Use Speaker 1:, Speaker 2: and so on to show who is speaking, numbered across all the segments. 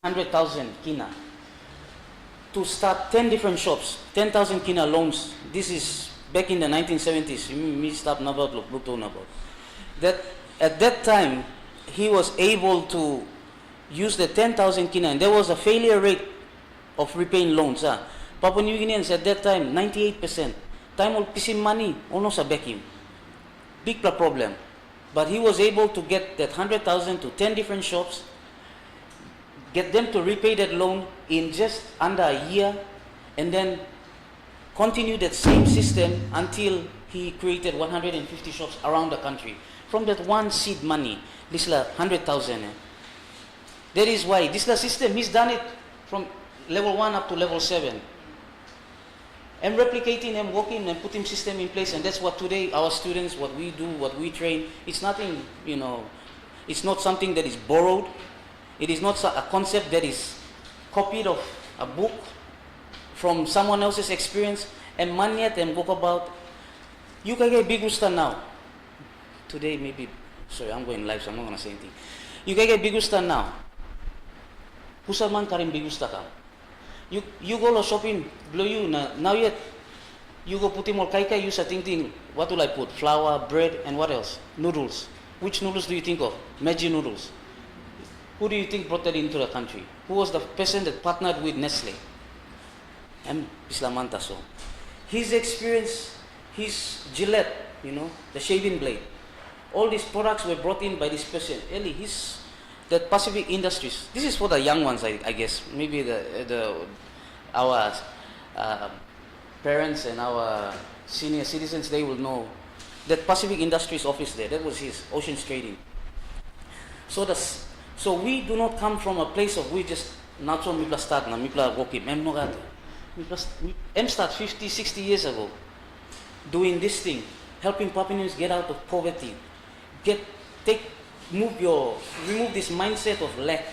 Speaker 1: 100,000 kina to start 10 different shops, 10,000 kina loans. This is back in the 1970s. That at that time, he was able to use the 10,000 kina, and there was a failure rate of repaying loans. Papua New Guineans at that time, 98%. Time will piss him money, almost a back him. Big problem. But he was able to get that 100,000 to 10 different shops, get them to repay that loan in just under a year, and then continue that same system until he created 150 shops around the country. From that one seed money, this 100,000. That is why this system, he's done it from level 1 up to level 7. And replicating and working and putting system in place, and that's what today our students, what we do, what we train, it's nothing, it's not something that is borrowed. It is not a concept that is copied of a book from someone else's experience. And manyat and book about, you can get big gusta now. Today maybe, sorry, I'm going live, so I'm not going to say anything. You can get big gusta now. Pusaman karim big gusta ka. You go to shopping, blow you now yet. You go put him all kai you sa ting. What will I put? Flour, bread, and what else? Noodles. Which noodles do you think of? Maggi noodles. Who do you think brought that into the country? Who was the person that partnered with Nestle? M. Islamantaso. His experience, his Gillette, the shaving blade. All these products were brought in by this person. Eli, that Pacific Industries. This is for the young ones, I guess. Maybe our parents and our senior citizens, they will know that Pacific Industries office there. That was his Oceans Trading. So we do not come from a place of we just natural mipla start na mipla gokim. Start 50, 60 years ago doing this thing, helping Papuans get out of poverty, remove this mindset of lack.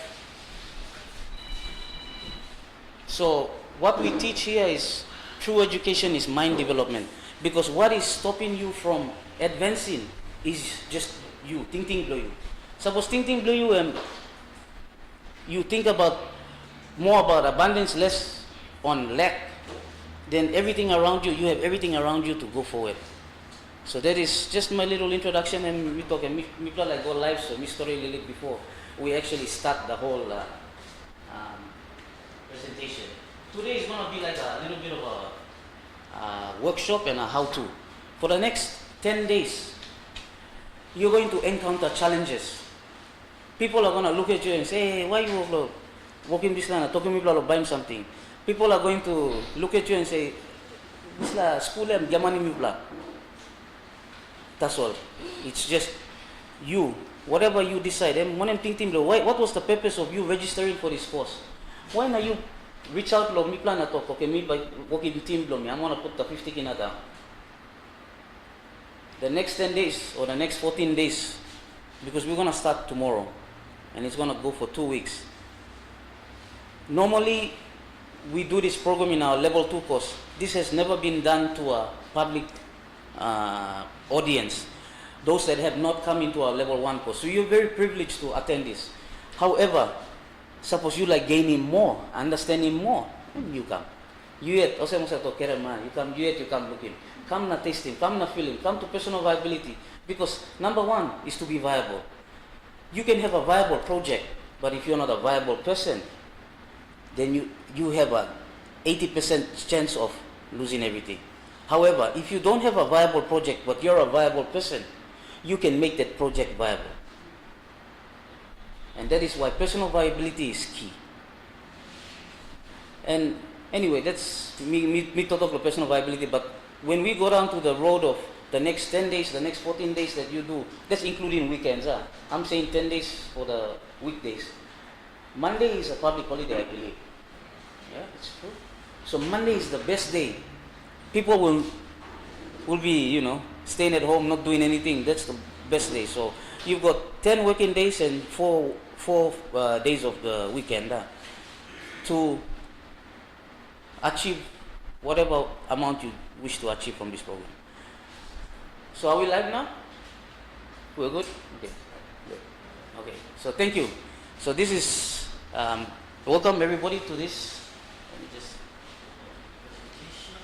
Speaker 1: So what we teach here is true education is mind development, because what is stopping you from advancing is just you, ting blow you. Suppose ting blow you and you think more about abundance, less on lack, then everything around you have everything around you to go forward. So that is just my little introduction, and we talk and me like go live, so me story a little before we actually start the whole presentation. Today is going to be like a little bit of a workshop and a how-to. For the next 10 days, you're going to encounter challenges. People are going to look at you and say, hey, why you working this line, talking about buying something. People are going to look at you and say, this la school am gamani mibla. That's all. It's just you. Whatever you decide. What was the purpose of you registering for this course? Why not you reach out to me plan to talk, okay, me by working team blow me. I'm gonna put the 50 kina down. The next 10 days or the next 14 days, because we're gonna start tomorrow and it's gonna go for 2 weeks. Normally we do this program in our level 2 course. This has never been done to a public audience, those that have not come into our level 1 course. So you're very privileged to attend this. However, suppose you like gaining more, understanding more, you come. You come looking, come na tasting, come na feeling, come to personal viability. Because number 1 is to be viable. You can have a viable project, but if you're not a viable person, then you have a 80% chance of losing everything. However, if you don't have a viable project, but you're a viable person, you can make that project viable. And that is why personal viability is key. And anyway, that's me talk of personal viability, but when we go down to the road of the next 10 days, the next 14 days that you do, that's including weekends. I'm saying 10 days for the weekdays. Monday is a public holiday, I believe. Yeah, it's true. So Monday is the best day. People will be, staying at home, not doing anything. That's the best day. So you've got 10 working days and four days of the weekend to achieve whatever amount you wish to achieve from this program. So are we live now? We're good? Okay. Good. Okay. So thank you. So this is Welcome everybody to this. Let me just presentation.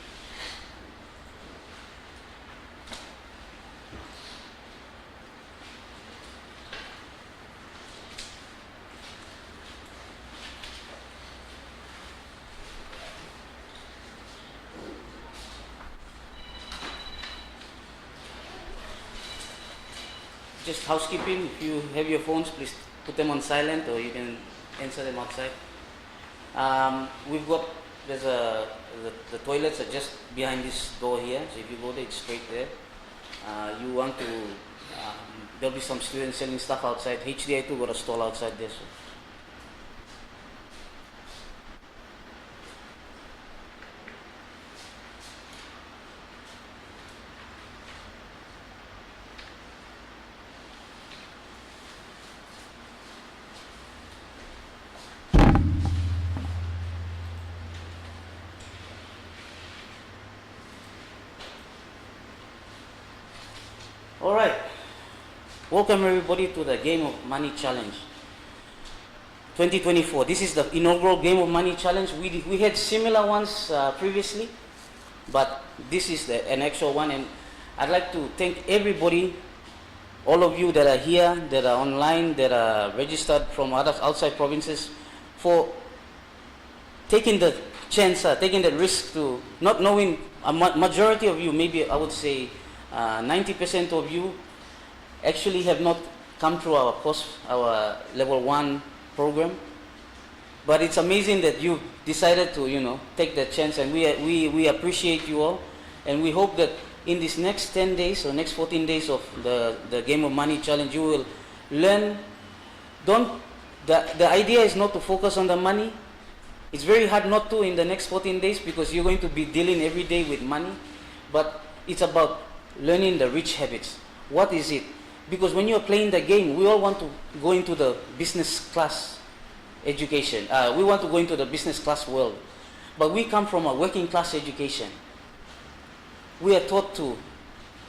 Speaker 1: Just housekeeping. If you have your phones, please put them on silent, or you can answer them outside. We've got the toilets are just behind this door here. So if you go there, it's straight there. You want to there'll be some students selling stuff outside. HDI too got a stall outside there. So. All right. Welcome everybody to the Game of Money Challenge 2024. This is the inaugural Game of Money Challenge. We had similar ones previously, but this is an actual one, and I'd like to thank everybody, all of you that are here, that are online, that are registered from other outside provinces, for taking the chance, taking the risk to not knowing. A majority of you, maybe I would say 90% of you, actually have not come through our course, our level 1 program. But it's amazing that you decided to, take that chance, and we appreciate you all, and we hope that in these next 10 days or next 14 days of the Game of Money Challenge, you will learn. The idea is not to focus on the money. It's very hard not to in the next 14 days because you're going to be dealing every day with money, but it's about learning the rich habits. What is it? Because when you're playing the game, we all want to go into the business class education. We want to go into the business class world. But we come from a working class education. We are taught to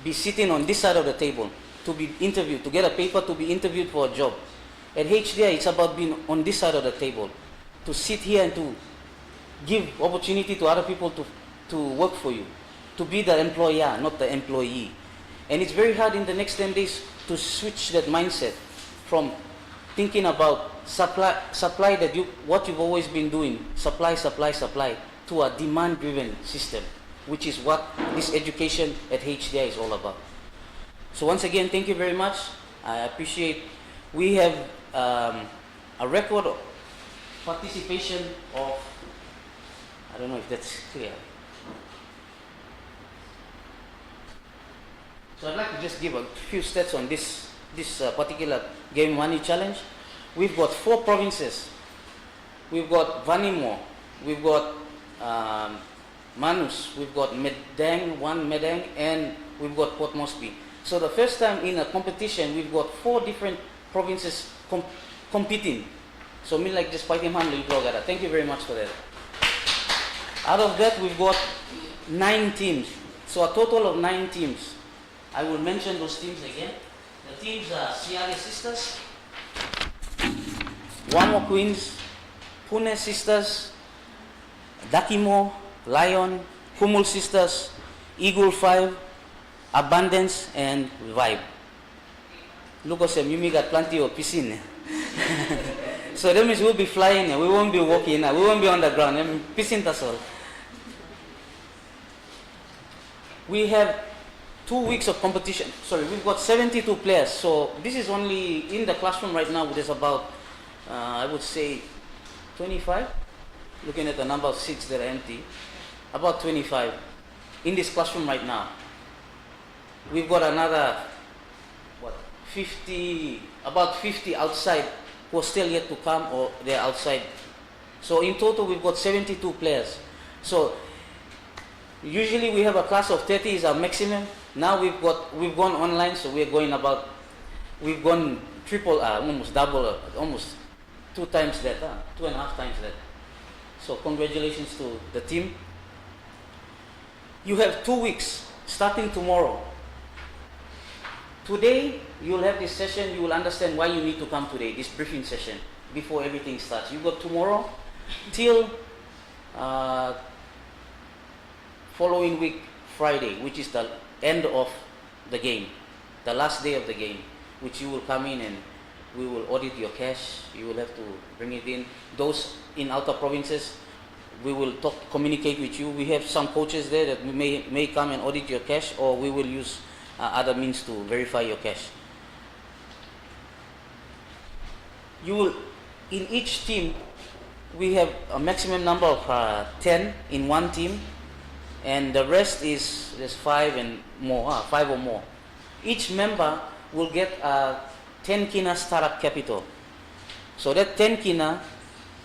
Speaker 1: be sitting on this side of the table, to be interviewed, to get a paper, to be interviewed for a job. At HDI, it's about being on this side of the table, to sit here and to give opportunity to other people to work for you, to be the employer, not the employee. And it's very hard in the next 10 days to switch that mindset from thinking about supply that what you've always been doing, supply, to a demand-driven system, which is what this education at HDI is all about. So once again, thank you very much. I appreciate. We have a record of participation of, I don't know if that's clear. So I'd like to just give a few stats on this particular Game Money Challenge. We've got 4 provinces. We've got Vanimo, we've got Manus, we've got Medang, and we've got Port Moresby. So the first time in a competition, we've got 4 different provinces competing. So me like just fighting handle. Thank you very much for that. Out of that, we've got 9 teams. So a total of 9 teams. I will mention those teams again. The teams are Siali Sisters, Wamo Queens, Pune Sisters, Dakimo, Lion, Humul Sisters, Eagle 5, Abundance, and Vibe. Look at them, you got plenty of piscine. So that means we'll be flying, we won't be walking, we won't be on the ground. Piscine that's all. We have 2 weeks of competition. Sorry, we've got 72 players. So this is only in the classroom right now. There's about, I would say, 25. Looking at the number of seats that are empty, about 25 in this classroom right now. We've got another, 50, about 50 outside who are still yet to come, or they're outside. So in total, we've got 72 players. So usually we have a class of 30 is our maximum. Now we've gone online, so we've gone triple, almost double, almost 2 times that, 2.5 times that. So congratulations to the team. You have 2 weeks, starting tomorrow, Today, you will have this session, you will understand why you need to come today, this briefing session, before everything starts. You got tomorrow till following week, Friday, which is the end of the game, the last day of the game, which you will come in and we will audit your cash. You will have to bring it in. Those in outer provinces, we will communicate with you. We have some coaches there that may come and audit your cash, or we will use other means to verify your cash. You will, in each team, we have a maximum number of 10 in one team, and the rest is there's 5 and more, 5 or more. Each member will get 10 kina startup capital. So that 10 kina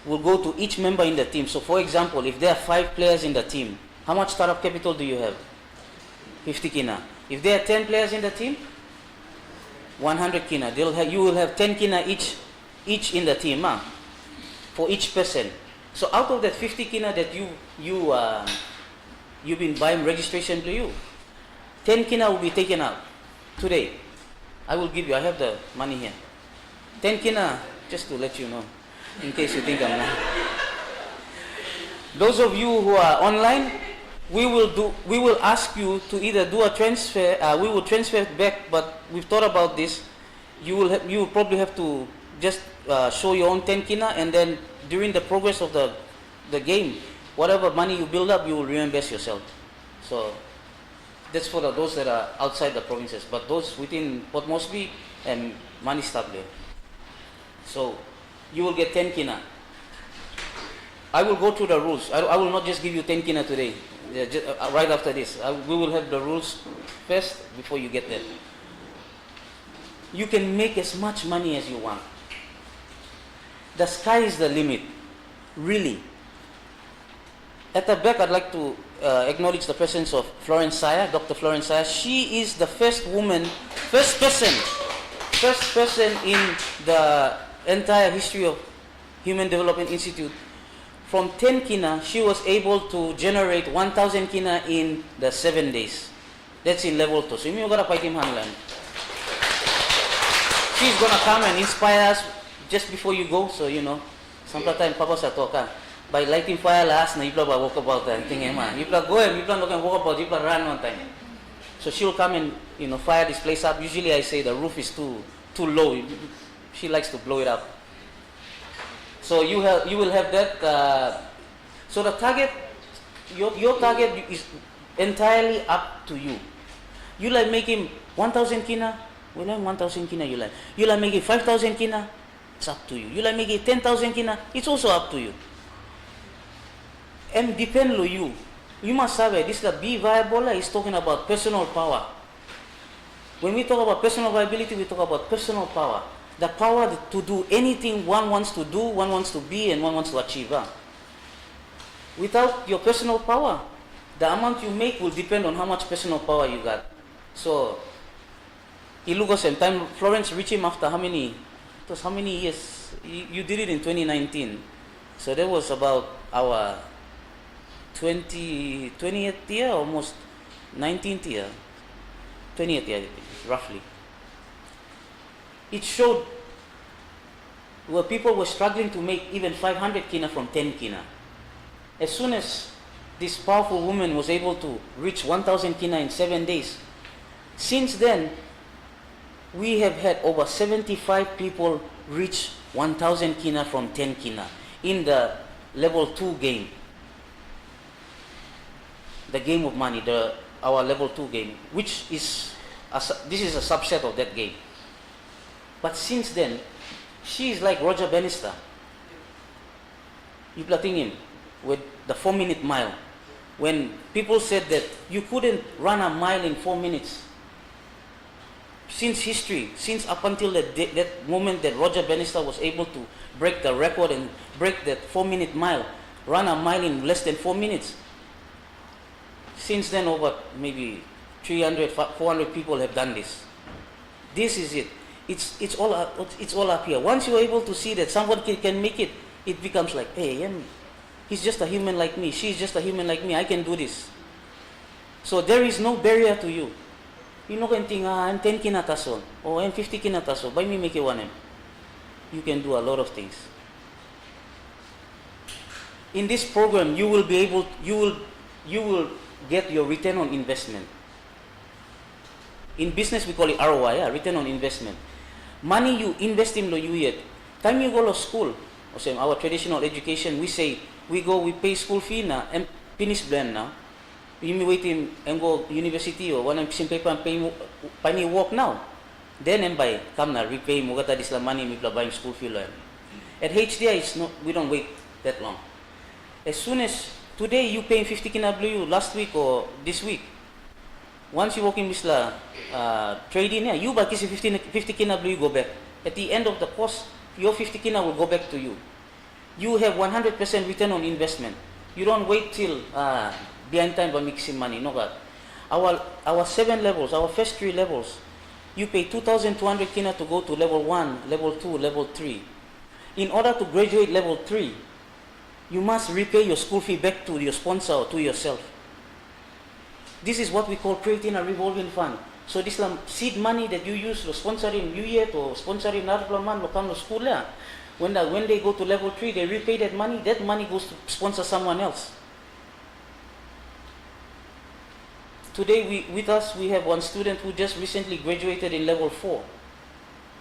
Speaker 1: will go to each member in the team. So for example, if there are 5 players in the team, how much startup capital do you have? 50 kina. If there are 10 players in the team, 100 kina. You will have 10 kina each in the team, for each person. So out of that 50 kina that you've been buying registration to you, 10 kina will be taken out today. I will give you, I have the money here. 10 kina, just to let you know, in case you think I'm not. Those of you who are online, we will ask you to either do a transfer, we will transfer back, but we've thought about this. You will probably have to just show your own 10 kina, and then during the progress of the game, whatever money you build up, you will reimburse yourself. So that's for those that are outside the provinces, but those within Port Moresby and Manis Table. So you will get 10 kina. I will go through the rules. I will not just give you 10 kina today. Right after this, we will have the rules first before you get there. You can make as much money as you want. The sky is the limit, really. At the back, I'd like to acknowledge the presence of Florence Saya, Dr. Florence Saya. She is the first person in the entire history of Human Development Institute. From 10 kina, she was able to generate 1,000 kina in the 7 days. That's in level 2. So you gotta fight him handlan. She's gonna come and inspire us just before you go, so you know. Sometimes Papa sa toka. By lighting fire last na Yipla ba walk about and thing man. Yipla go and Yipla no can walk about, Yipla run one time. So she'll come and fire this place up. Usually I say the roof is too low. She likes to blow it up. So you will have that. So the target, your target is entirely up to you. You like making 1,000 kina, well, 1,000 kina you like. You like making 5,000 kina, it's up to you. You like making 10,000 kina, it's also up to you. And depend on you. You must have this Be Viable is talking about personal power. When we talk about personal viability, we talk about personal power. The power to do anything one wants to do, one wants to be, and one wants to achieve. Without your personal power, the amount you make will depend on how much personal power you got. So, Ilugos and time, Florence reached him after how many? It was how many years? You did it in 2019. So that was about our 20th year, almost 19th year. 20th year, roughly. It showed where people were struggling to make even 500 kina from 10 kina. As soon as this powerful woman was able to reach 1,000 kina in 7 days, since then, we have had over 75 people reach 1,000 kina from 10 kina in the level 2 game. The game of money, our level 2 game, which is, this is a subset of that game. But since then, she is like Roger Bannister. You plotting him with the 4-minute mile. When people said that you couldn't run a mile in 4 minutes. Since history, since up until that moment that Roger Bannister was able to break the record and break that 4-minute mile, run a mile in less than 4 minutes. Since then, over maybe 300, 400 people have done this. This is it. It's all up here. Once you're able to see that someone can make it, it becomes like, hey, he's just a human like me. She's just a human like me. I can do this. So there is no barrier to you. You know can think, I'm 10 kinataso, or I'm 50 kinataso, by me make you 1M. You can do a lot of things. In this program, you will be able, you will get your return on investment. In business, we call it ROI, return on investment. Money you invest in you yet. Time you go to school, our traditional education, we say, we pay school fee na, and finish blend now. You may wait and go university or one simple paper and pay work now. Then and buy, come na, repay mo gata this la money, me buying school fee learn. At HDI, it's not, we don't wait that long. As soon as today you paying 50 kinaw last week or this week, once you walk in this trading, you buy 50 kinaw go back. At the end of the course, your 50 kina will go back to you. You have 100% return on investment. You don't wait till behind time by mixing money. No, God. Our 7 levels, our first 3 levels, you pay 2,200 kina to go to level 1, level 2, level 3. In order to graduate level 3, you must repay your school fee back to your sponsor or to yourself. This is what we call creating a revolving fund. So this seed money that you use to sponsoring you yet or sponsoring another man to come to school, when they go to level 3, they repay that money goes to sponsor someone else. Today with us we have one student who just recently graduated in level 4.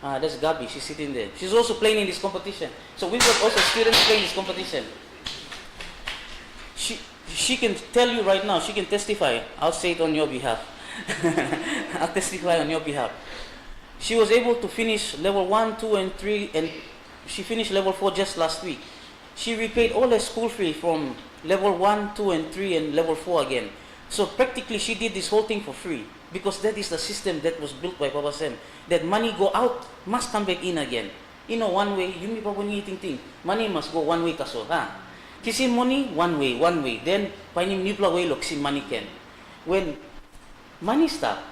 Speaker 1: That's Gabi, she's sitting there. She's also playing in this competition. So we've got also students playing this competition. She can tell you right now, she can testify. I'll say it on your behalf. I'll testify on your behalf. She was able to finish level 1, 2, and 3, and she finished level 4 just last week. She repaid all her school fee from level 1, 2, and 3, and level 4 again. So practically she did this whole thing for free, because that is the system that was built by Papa Sam. That money go out, must come back in again. You know, one way, you may probably think, money must go one way kaso, Kisi money, one way. Then, painim nipla way lo kisi money can. When money stop,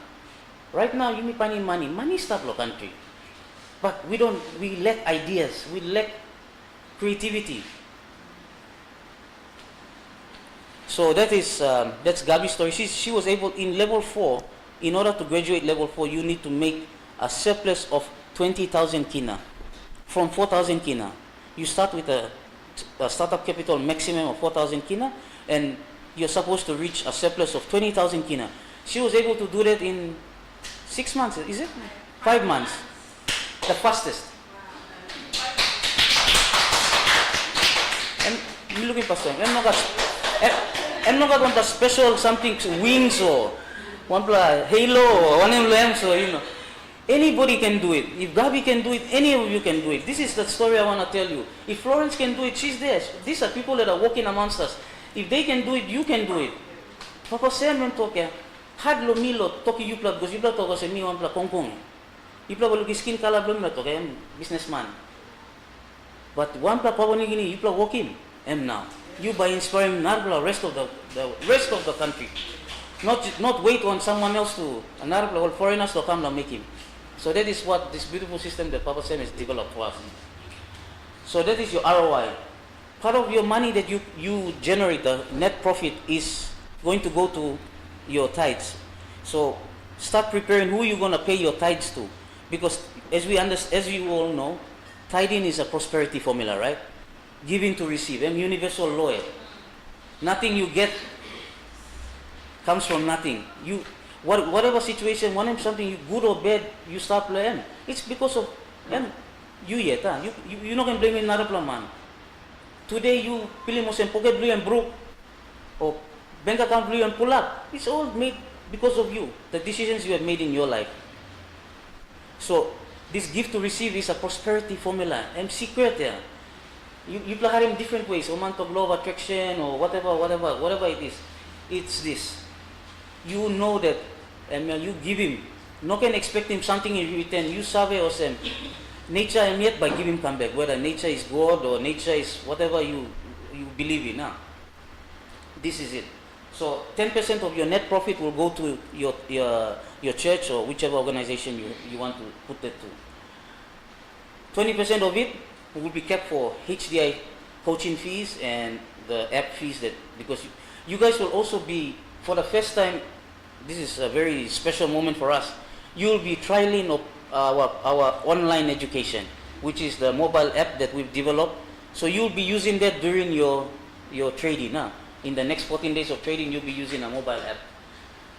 Speaker 1: right now you may find money stop lo country. But we lack ideas, we lack creativity. So that's Gabi's story. She was able, in level 4, in order to graduate level 4, you need to make a surplus of 20,000 kina. From 4,000 kina. You start with a startup capital maximum of 4,000 kina, and you're supposed to reach a surplus of 20,000 kina. She was able to do that in 6 months, is it? 5 months. The fastest. And you looking pastor, I'm not going to special something wings or one halo or one lamp, so you know. Anybody can do it. If Gabi can do it, any of you can do it. This is the story I want to tell you. If Florence can do it, she's there. These are people that are walking amongst us. If they can do it, you can do it. Papa Sam and talk, hadlo milo toki yupla because yupla to kasi mi wampla kongkong. Yupla waluki skin color blom na to kaya businessman. But wampla pawani gini yupla walking em now. You by inspiring narbla rest of the country. Not wait on someone else to another or foreigners to come and make him. So that is what this beautiful system that Papa Sam has developed for us. So that is your ROI. Part of your money that you generate, the net profit, is going to go to your tithes. So start preparing who you're going to pay your tithes to. Because as you all know, tithing is a prosperity formula, right? Giving to receive. I'm universal law. Nothing you get comes from nothing. Whatever situation, whenever something you good or bad, you start playing. It's because of you yet. You're not going to blame another man. Today you feeling most pocket blue and broke, or bank account blue and pull up. It's all made because of you, the decisions you have made in your life. So this gift to receive is a prosperity formula and secret there. You play in different ways, amount of law of attraction or whatever it is. It's this. You know that you give him. No can expect him something in return. You serve or same. Nature and yet by giving come back. Whether nature is God or nature is whatever you believe in. This is it. So 10% of your net profit will go to your church or whichever organization you want to put that to. 20% of it will be kept for HDI coaching fees and the app fees, that because you guys will also be, for the first time, this is a very special moment for us. You'll be trialing of our online education, which is the mobile app that we've developed. So you'll be using that during your trading. In the next 14 days of trading, you'll be using a mobile app.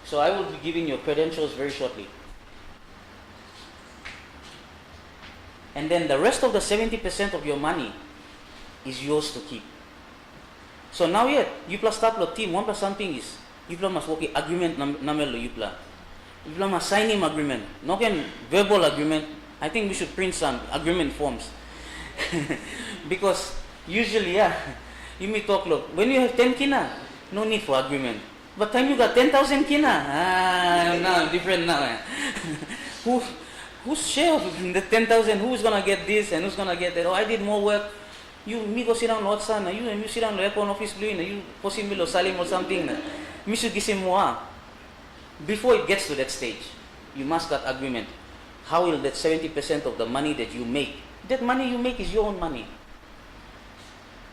Speaker 1: So I will be giving your credentials very shortly. And then the rest of the 70% of your money is yours to keep. So now yet, you plus start lo team, one plus something is, you plus must work agreement namelo you plus. You plus must sign him agreement. No can verbal agreement. I think we should print some agreement forms. Because usually, you may talk, look, when you have 10 kina, no need for agreement. But time you got 10,000 kina, now different now. Who's share of the 10,000? Who's gonna get this and who's gonna get that? Oh, I did more work. You me go sit down lot sana. You and you sit down aircon office blue. You possibly lo salim or something. Me should give him more. Before it gets to that stage, you must got agreement. How will that 70% of the money that you make? That money you make is your own money.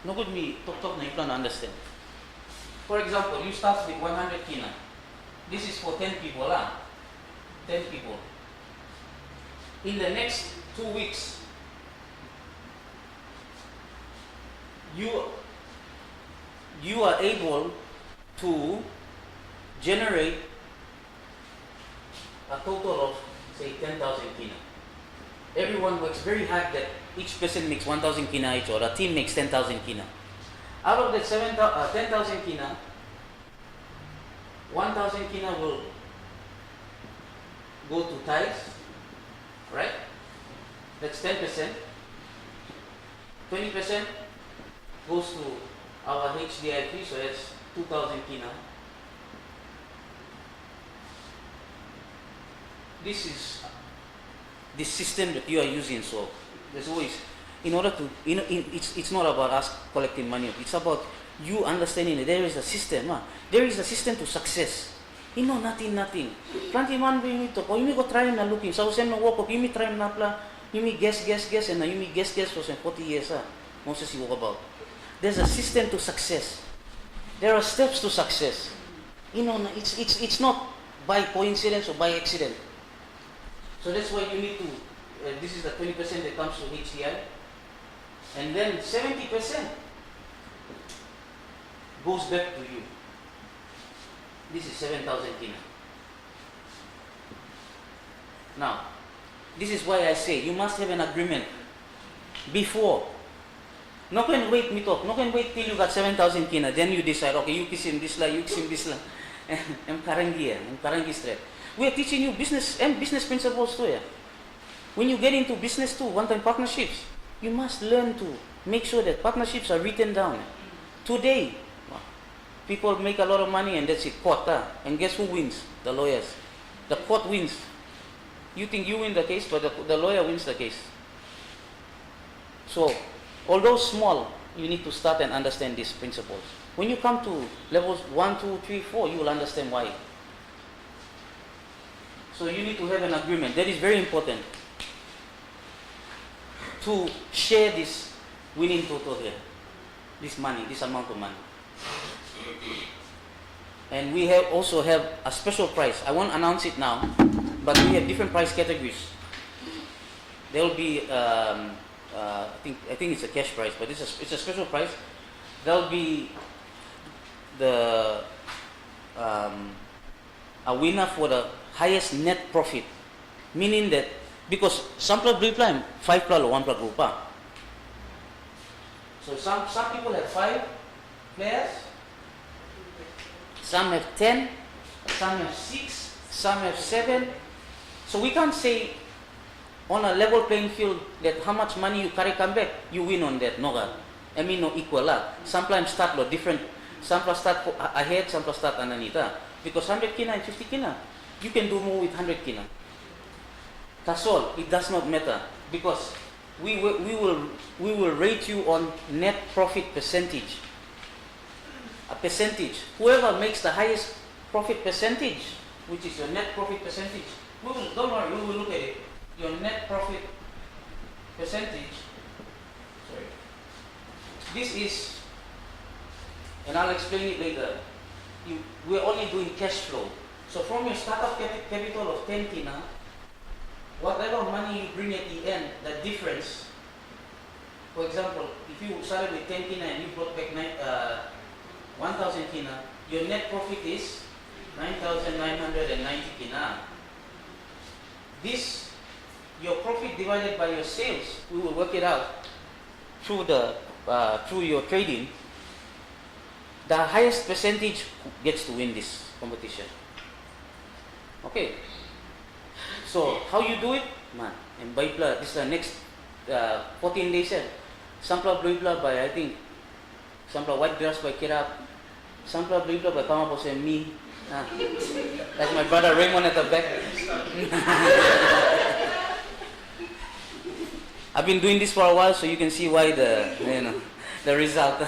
Speaker 1: No good me talk na you can understand. For example, you start with 100 kina. This is for 10 people 10 people. In the next 2 weeks, you are able to generate a total of say 10,000 kina. Everyone works very hard that each person makes 1,000 kina each, or a team makes 10,000 kina. Out of that 10,000 kina, 1,000 kina will go to tithes, right? That's 10%. 20% goes to our HDI, so that's 2,000 kina. This is the system that you are using. So there's always, in order to, it's not about us collecting money. It's about you understanding that there is a system. There is a system to success. Nothing. Plenty man we to. You may go try na looking. So same no work. You may try na pla. You may guess, and you may guess for 40 years. Most of you walk about. There's a system to success. There are steps to success. It's not by coincidence or by accident. So that's why you need to, this is the 20% that comes to HDI. And then 70% goes back to you. This is 7,000 kina. Now, this is why I say you must have an agreement before. No can wait me talk. No can wait till you got 7,000 kina. Then you decide, okay, you kiss him this la, you kiss him this la. I'm karangi straight. We are teaching you business and business principles too. When you get into business too, one-time partnerships, you must learn to make sure that partnerships are written down. Today, people make a lot of money and that's it, court. And guess who wins? The lawyers. The court wins. You think you win the case, but the lawyer wins the case. So, although small, you need to start and understand these principles. When you come to levels 1, 2, 3, 4, you will understand why. So you need to have an agreement. That is very important to share this winning total here. This money, this amount of money. And we also have a special price. I won't announce it now, but we have different price categories. There will be, I think it's a cash price, but it's a special price. There will be a winner for the highest net profit, meaning that because some club reply 5 plus or 1 plus group. So some people have 5 players, some have 10, some have 6, some have 7. So we can't say on a level playing field that how much money you carry come back, you win on that. No, I mean no equal. Sometimes start lo different. Some plus start ahead, some plus start underneath. Because 100 kina and 50 kina, you can do more with 100 kina. That's all. It does not matter because we will rate you on net profit percentage. A percentage. Whoever makes the highest profit percentage, which is your net profit percentage, don't worry, we will look at it. Your net profit percentage. Sorry. This is, and I'll explain it later. We're only doing cash flow. So from your startup capital of 10 kina, whatever money you bring at the end, the difference, for example, if you started with 10 kina and you brought back 1,000 kina, your net profit is 9,990 kina. This, your profit divided by your sales, we will work it out through your trading. The highest percentage gets to win this competition. Okay. So how you do it? Man, and Baipla, this is the next 14 days. Sampla Baipla by, I think, Sampla White Grass by Kirap, Sampla Baipla by Pamapos and me. Like my brother Raymond at the back. I've been doing this for a while, so you can see why the result.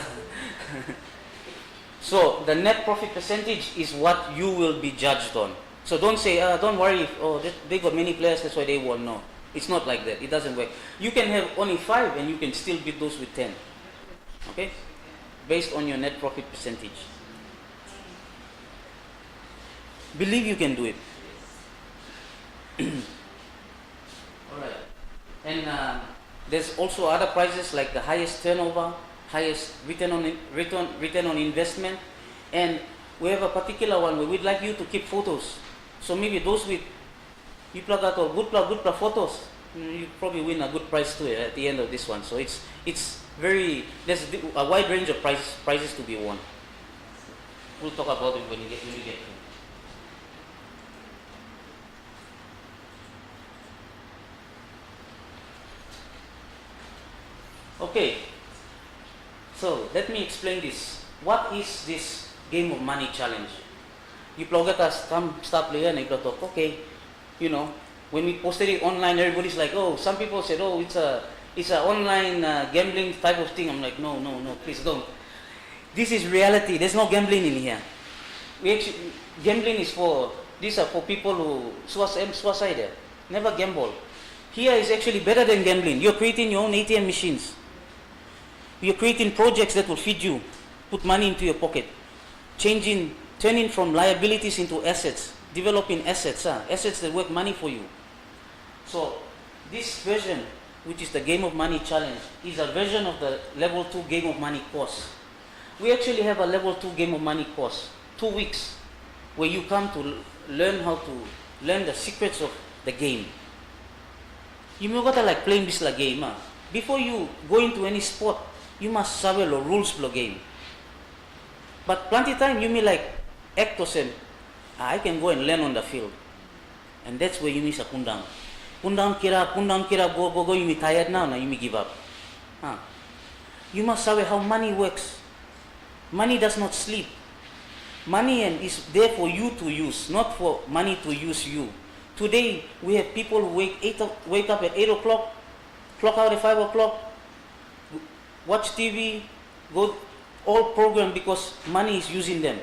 Speaker 1: So the net profit percentage is what you will be judged on. So don't say, don't worry, they got many players, that's why they won. No, it's not like that. It doesn't work. You can have only 5 and you can still beat those with 10. Okay? Based on your net profit percentage. Believe you can do it. Alright. And there's also other prizes like the highest turnover, highest return on investment, and we have a particular one where we'd like you to keep photos. So maybe those with you plug out or good plug photos, you probably win a good prize too at the end of this one. So it's very, there's a wide range of prizes to be won. We'll talk about it when we get to. Okay, so let me explain this. What is this game of money challenge? You plug at us, some star player, and talk, okay, when we posted it online, everybody's like, oh, some people said, oh, it's a online gambling type of thing. I'm like, no, please don't. This is reality. There's no gambling in here. Gambling is these are for people who suicide. Never gamble. Here is actually better than gambling. You're creating your own ATM machines. You're creating projects that will feed you, put money into your pocket, turning from liabilities into assets, developing assets that work money for you. So this version, which is the Game of Money Challenge, is a version of the Level 2 Game of Money course. We actually have a Level 2 Game of Money course, 2 weeks, where you come to learn the secrets of the game. You may gotta like playing this game. Before you go into any sport, you must sabe the rules of the game. But plenty time you may like act to say, I can go and learn on the field. And that's where you miss a kundang. Kundang kira, go, you may tired now you may give up. You must sabe how money works. Money does not sleep. Money is there for you to use, not for money to use you. Today we have people who wake up at 8 o'clock, clock out at 5 o'clock, watch TV, go all programmed because money is using them.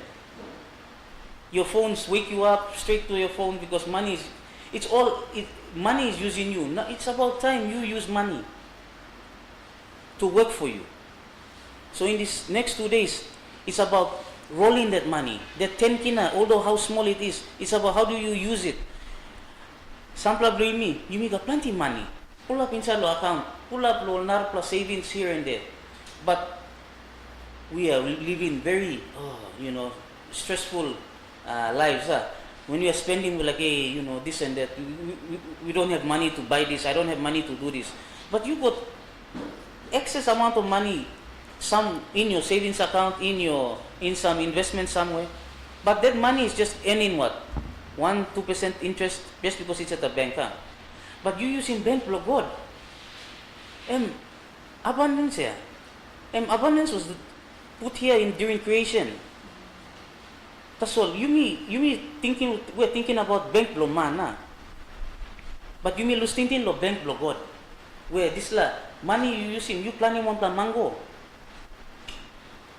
Speaker 1: Your phones wake you up straight to your phone because money is using you. Now, it's about time you use money to work for you. So in this next 2 days, it's about rolling that money. That 10 kina, although how small it is, it's about how do you use it. Sampla bring me, you make plenty money. Pull up inside your account, pull up nar plus savings here and there. But we are living very, stressful lives. When we are spending, we're like, hey, this and that. We don't have money to buy this. I don't have money to do this. But you got excess amount of money, some in your savings account, in some investment somewhere. But that money is just earning what? 1-2% interest just because it's at the bank. But you using bank for God. Abundance here. Abundance was put here during creation. That's all. We're thinking about bank blow man. But you may lose thinking of bank blow God. Where this money you using, you planning one plan mango.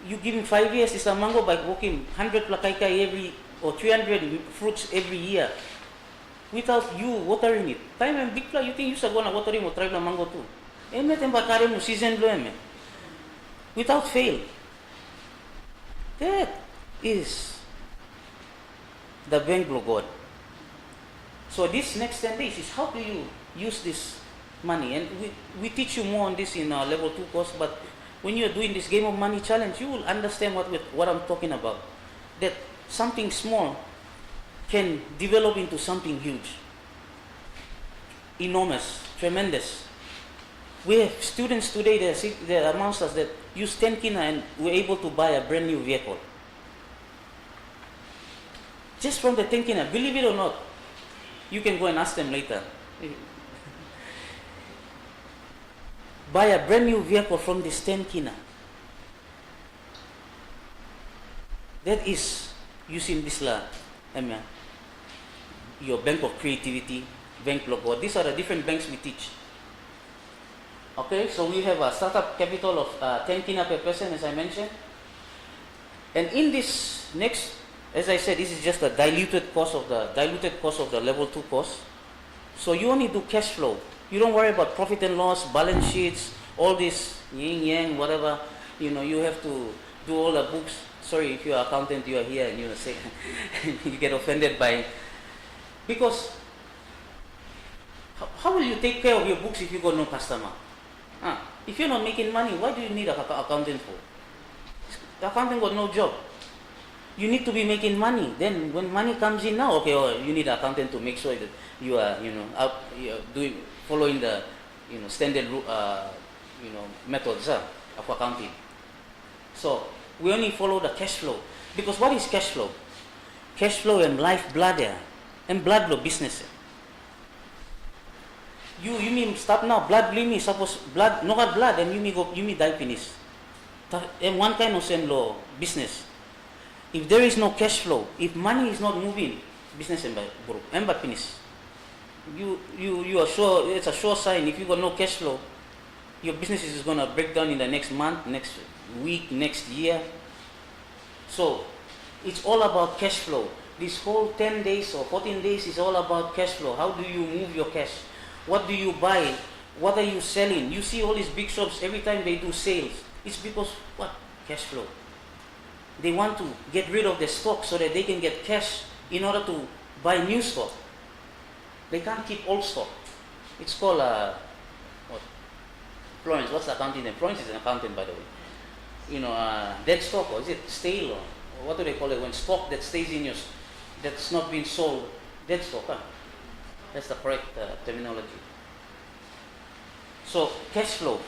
Speaker 1: You give him 5 years, it's a mango by working 100 plakaikai every or 300 fruits every year without you watering it. Time and big pla, you think you're gonna water him or try the mango too. Season without fail. That is the bank logod. So this next 10 days is how do you use this money, and we teach you more on this in our level 2 course, but when you're doing this game of money challenge, you will understand what I'm talking about. That something small can develop into something huge, enormous, tremendous. We have students today that are amongst us that use 10 kina and were able to buy a brand new vehicle. Just from the 10 kina, believe it or not, you can go and ask them later. Buy a brand new vehicle from this 10 kina. That is using this your bank of creativity, bank logo. These are the different banks we teach. Okay, so we have a startup capital of 10 kina per person, as I mentioned. And in this next, as I said, this is just the diluted cost of the level 2 course. So you only do cash flow. You don't worry about profit and loss, balance sheets, all this yin yang, whatever. You have to do all the books. Sorry if you're an accountant, you are here and you say you get offended by, because how will you take care of your books if you got no customer? If you're not making money, why do you need an accountant for? The accountant got no job. You need to be making money. Then when money comes in now, okay, you need an accountant to make sure that you are, following the, standard, methods of accounting. So we only follow the cash flow. Because what is cash flow? Cash flow and lifeblood and blood flow business. You mean stop now, blood believe me, suppose blood, no got blood, and you me die finish. And one kind of same law business. If there is no cash flow, if money is not moving, business and finish. You are sure, it's a sure sign, if you got no cash flow, your business is gonna break down in the next month, next week, next year. So it's all about cash flow. This whole 10 days or 14 days is all about cash flow. How do you move your cash? What do you buy? What are you selling? You see all these big shops, every time they do sales, it's because what? Cash flow. They want to get rid of the stock so that they can get cash in order to buy new stock. They can't keep old stock. It's called Florence, what's the accounting name? Florence is an accountant, by the way. Dead stock, or is it stale, or what do they call it? When stock that stays in that's not being sold, dead stock, That's the correct terminology. So, cash flow,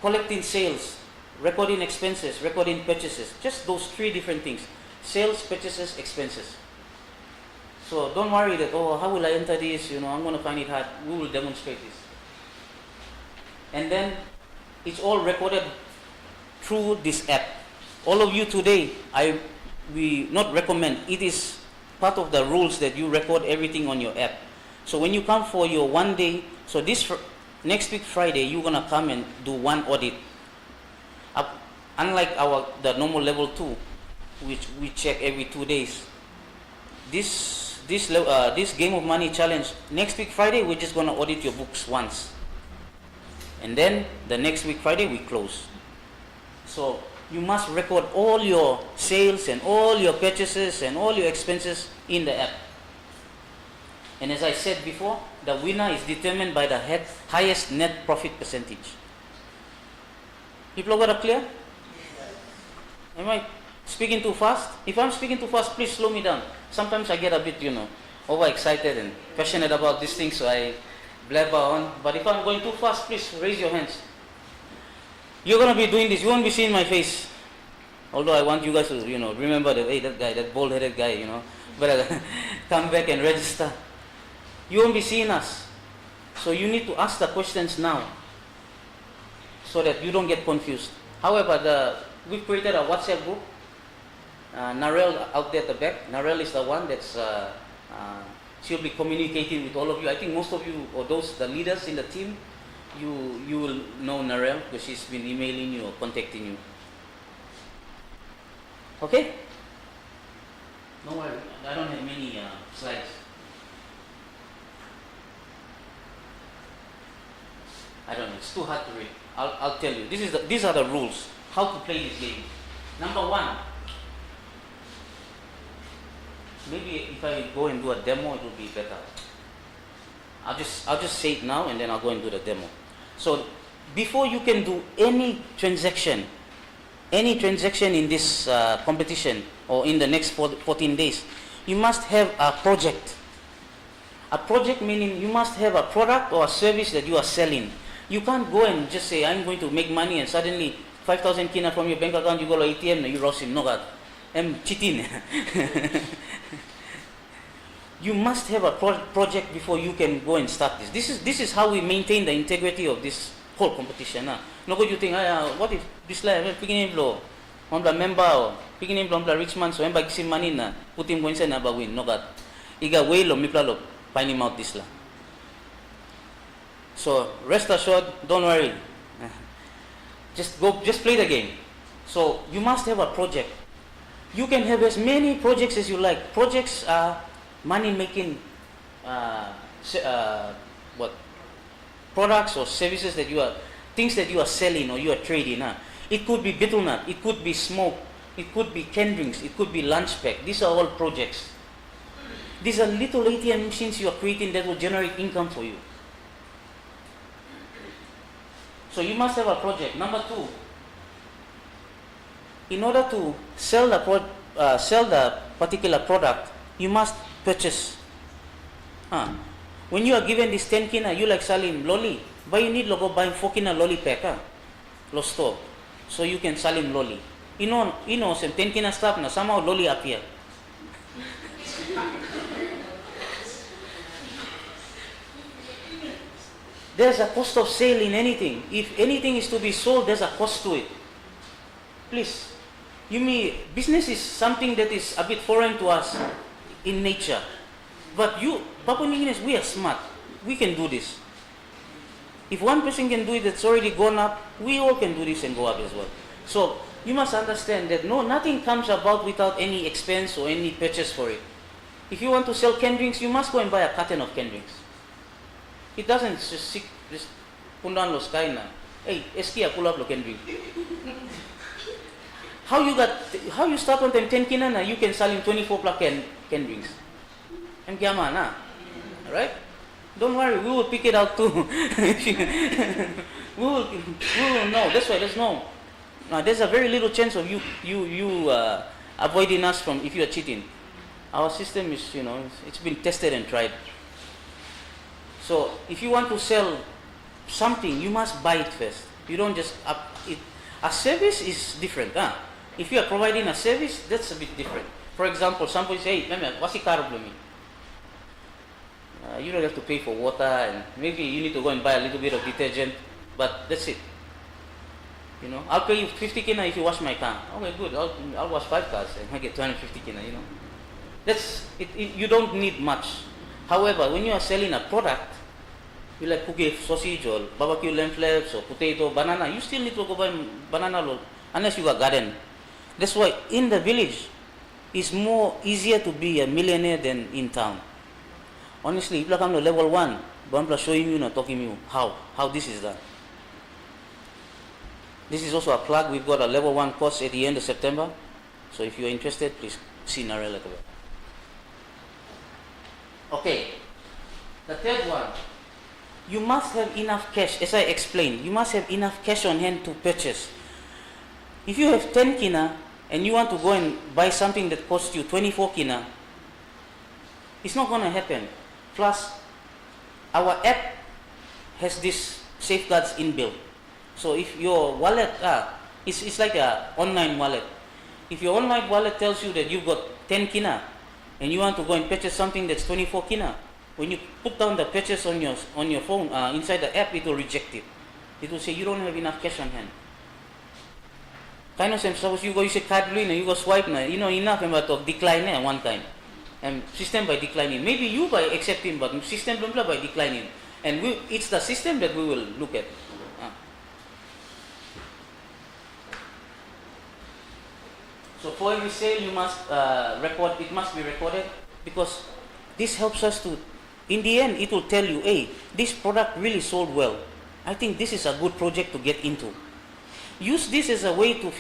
Speaker 1: collecting sales, recording expenses, recording purchases, just those 3 different things. Sales, purchases, expenses. So don't worry that, how will I enter this? I'm going to find it hard. We will demonstrate this. And then it's all recorded through this app. All of you today, we not recommend. It is part of the rules that you record everything on your app. So when you come for your 1 day, so next week Friday, you're going to come and do 1 audit. Unlike the normal level 2, which we check every 2 days. This game of money challenge, next week Friday, we're just going to audit your books once. And then the next week Friday, we close. So you must record all your sales and all your purchases and all your expenses in the app. And as I said before, the winner is determined by the highest net profit percentage. People got it clear? Am I speaking too fast? If I'm speaking too fast, please slow me down. Sometimes I get a bit, overexcited and passionate about these things, so I blabber on. But if I'm going too fast, please raise your hands. You're going to be doing this. You won't be seeing my face. Although I want you guys to, remember that, hey, that guy, that bald-headed guy, better come back and register. You won't be seeing us. So you need to ask the questions now so that you don't get confused. However, we've created a WhatsApp group. Narelle out there at the back. Narelle is the one that's, she'll be communicating with all of you. I think most of you, or the leaders in the team, you will know Narelle because she's been emailing you or contacting you. Okay? No worry, I don't have many slides. I don't know, it's too hard to read. I'll tell you. These are the rules. How to play this game. Number 1. maybe if I go and do a demo, it will be better. I'll just say it now and then I'll go and do the demo. So before you can do any transaction in this competition or in the next 14 days, you must have a project. A project meaning you must have a product or a service that you are selling. You can't go and just say, I'm going to make money and suddenly 5,000 kina from your bank account, you go to ATM and you ross him. No, God. I'm cheating. You must have a project before you can go and start this. This is how we maintain the integrity of this whole competition. No good you think, what if this life, picking him low, on the member, or picking him from the rich man, so I'm giving money na, put him going to never win. No, God. Iga way lo, mipla lo, find him out this la. So rest assured, don't worry. Just play the game. So you must have a project. You can have as many projects as you like. Projects are money-making products or services that things that you are selling or you are trading. It could be betel nut, it could be smoke, it could be canned drinks, it could be lunch pack. These are all projects. These are little ATM machines you are creating that will generate income for you. So you must have a project. Number two, in order to sell the particular product, you must purchase. When you are given this 10 kina, you like selling lolly, but you need to go buy 4 kina lolly pack, lo store, so you can sell him lolly. You know, some 10 kina stuff na somehow lolly appear. There's a cost of sale in anything. If anything is to be sold, there's a cost to it. Please, business is something that is a bit foreign to us in nature. But Papua New Guineans, we are smart. We can do this. If one person can do it that's already gone up, we all can do this and go up as well. So you must understand that nothing comes about without any expense or any purchase for it. If you want to sell canned drinks, you must go and buy a carton of canned drinks. It doesn't just pundan lo sky na. Hey, eskia pull up lo canned drink. How you start on them 10 kina na, you can sell in 24 plug canned drinks. And gyama na. Alright? Don't worry, we will pick it out too. we will know. That's why there's no. Now there's a very little chance of you avoiding us from if you are cheating. Our system is, it's been tested and tried. So if you want to sell something, you must buy it first. You don't just up it. A service is different. If you are providing a service, that's a bit different. For example, somebody say, hey, what's the car problem? You don't have to pay for water, and maybe you need to go and buy a little bit of detergent, but that's it. I'll pay you 50 kina if you wash my car. Okay, good. I'll wash 5 cars and I get 250 kina. That's it. You don't need much. However, when you are selling a product, you like cookie sausage or barbecue lamb flaps or potato, banana, you still need to go buy banana unless you got garden. That's why in the village, it's more easier to be a millionaire than in town. Honestly, if you come to level 1, I'm showing you, talking you how this is done. This is also a plug. We've got a level 1 course at the end of September. So if you're interested, please see Narelle. Okay. The third one. You must have enough cash. As I explained, you must have enough cash on hand to purchase. If you have 10 kina and you want to go and buy something that costs you 24 kina, it's not going to happen. Plus, our app has these safeguards inbuilt. So if your wallet, it's like an online wallet. If your online wallet tells you that you've got 10 kina and you want to go and purchase something that's 24 kina, when you put down the purchase on your phone, inside the app, it will reject it. It will say you don't have enough cash on hand. Kind of suppose you say card blue, you go swipe na, enough to decline at one time. And system by declining. Maybe you by accepting, but system by declining. And it's the system that we will look at. So for every sale, you must record. It must be recorded because this helps us to. In the end, it will tell you, hey, this product really sold well. I think this is a good project to get into. Use this as a way to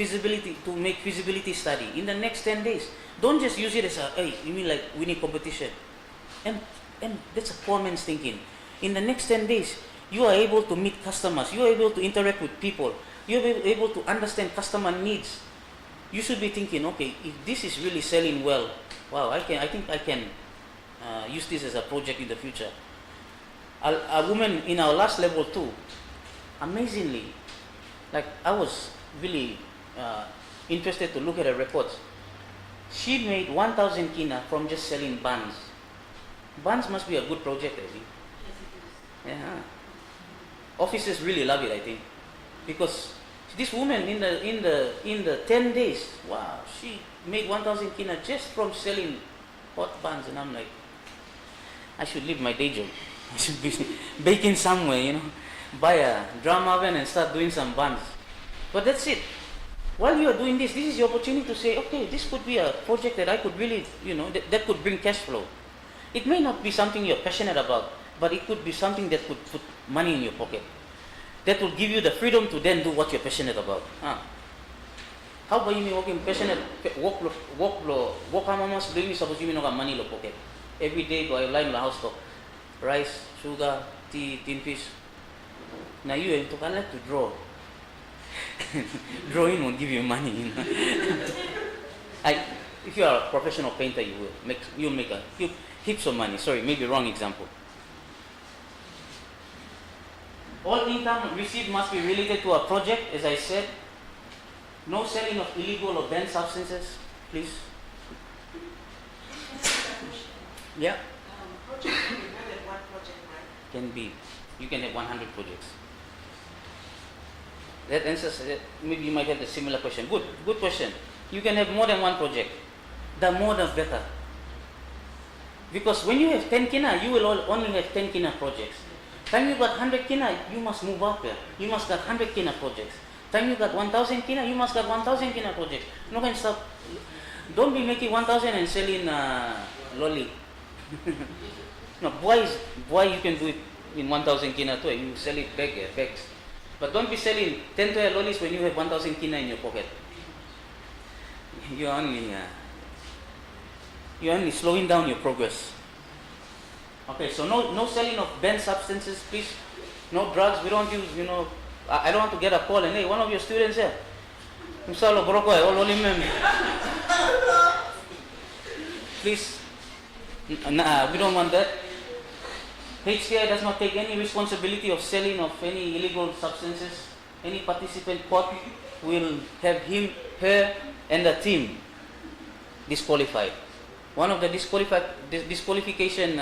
Speaker 1: make feasibility study in the next 10 days. Don't just use it as a, hey, you mean like winning competition. And that's a poor man's thinking. In the next 10 days, you are able to meet customers, you are able to interact with people, you are able to understand customer needs. You should be thinking, okay, if this is really selling well, wow, I think I can use this as a project in the future. A woman in our last level 2, amazingly, like I was really interested to look at her reports. She made 1,000 kina from just selling buns. Buns must be a good project, I think. Yeah. Officers really love it, I think, because this woman in the 10 days, wow, she made 1,000 kina just from selling hot buns, and I'm like, I should leave my day job. I should be baking somewhere, buy a drum oven and start doing some buns. But that's it. While you are doing this is your opportunity to say, okay, this could be a project that I could really, that could bring cash flow. It may not be something you're passionate about, but it could be something that could put money in your pocket. That will give you the freedom to then do what you're passionate about. How about you working passionate, work mas doing suppose you got money in your pocket. Every day go line in the house stock. Rice, sugar, tea, tin fish. Now you have to like to draw. Drawing won't give you money, if you are a professional painter, you'll make heaps of money. Sorry, maybe wrong example. All income received must be related to a project, as I said. No selling of illegal or banned substances, please. Yeah.
Speaker 2: Project can be more than one project, right?
Speaker 1: Can be. You can have 100 projects. That answers. Maybe you might have a similar question. Good question. You can have more than one project. The more the better. Because when you have 10 kina, you will only have 10 kina projects. Time you got 100 kina, you must move up there. You must got 100 kina projects. Time you got 1,000 kina, you must got 1,000 kina projects. No can stop. Don't be making 1,000 and selling lolly. No, boy you can do it in 1,000 kina too. You sell it bags. But don't be selling 10 to lollies when you have 1,000 kina in your pocket. You're only slowing down your progress. Okay, so no selling of banned substances, please. No drugs. We don't use, I don't want to get a call and, hey, one of your students here. Please. Nah, we don't want that. HCI does not take any responsibility of selling of any illegal substances. Any participant caught will have him, her, and the team disqualified. One of the disqualification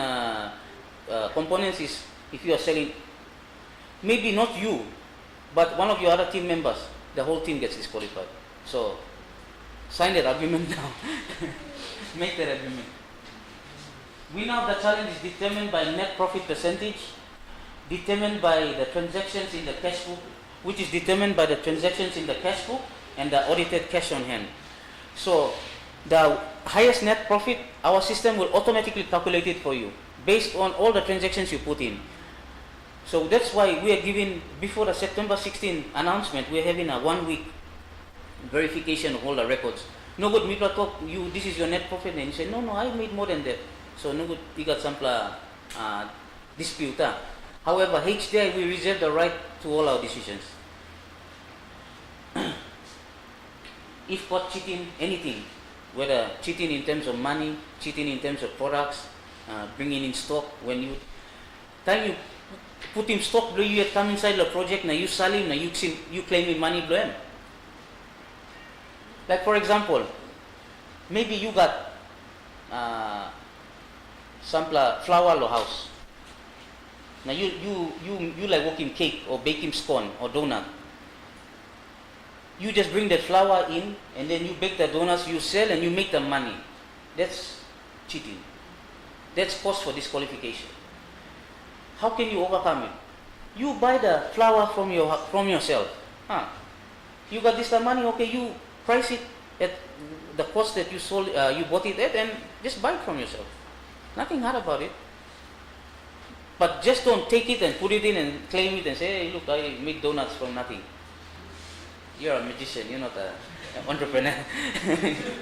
Speaker 1: components is if you are selling, maybe not you, but one of your other team members, the whole team gets disqualified. So, sign that agreement now. Make that agreement. We know the challenge is determined by net profit percentage, determined by the transactions in the cash book, which is determined by the transactions in the cash book and the audited cash on hand. So, the highest net profit, our system will automatically calculate it for you based on all the transactions you put in. So that's why we are giving, before the September 16 announcement, we are having a 1 week verification of all the records. No good, Mipla talk, this is your net profit, and you say, no, I made more than that. So no good, you got some dispute. However, HDI, we reserve the right to all our decisions. If caught cheating anything, whether cheating in terms of money, cheating in terms of products, bringing in stock, when you put in stock, you come inside the project, now you sell him, now you claim money blame. Like for example, maybe you got some flour or house. Now you like working cake or baking scone or donut. You just bring the flour in and then you bake the donuts, you sell and you make the money. That's cheating. That's cause for disqualification. How can you overcome it? You buy the flour from yourself. You got this money, okay, you price it at the cost that you sold, you bought it at, and just buy it from yourself. Nothing hard about it. But just don't take it and put it in and claim it and say, hey, look, I make donuts from nothing. You're a magician. You're not an entrepreneur.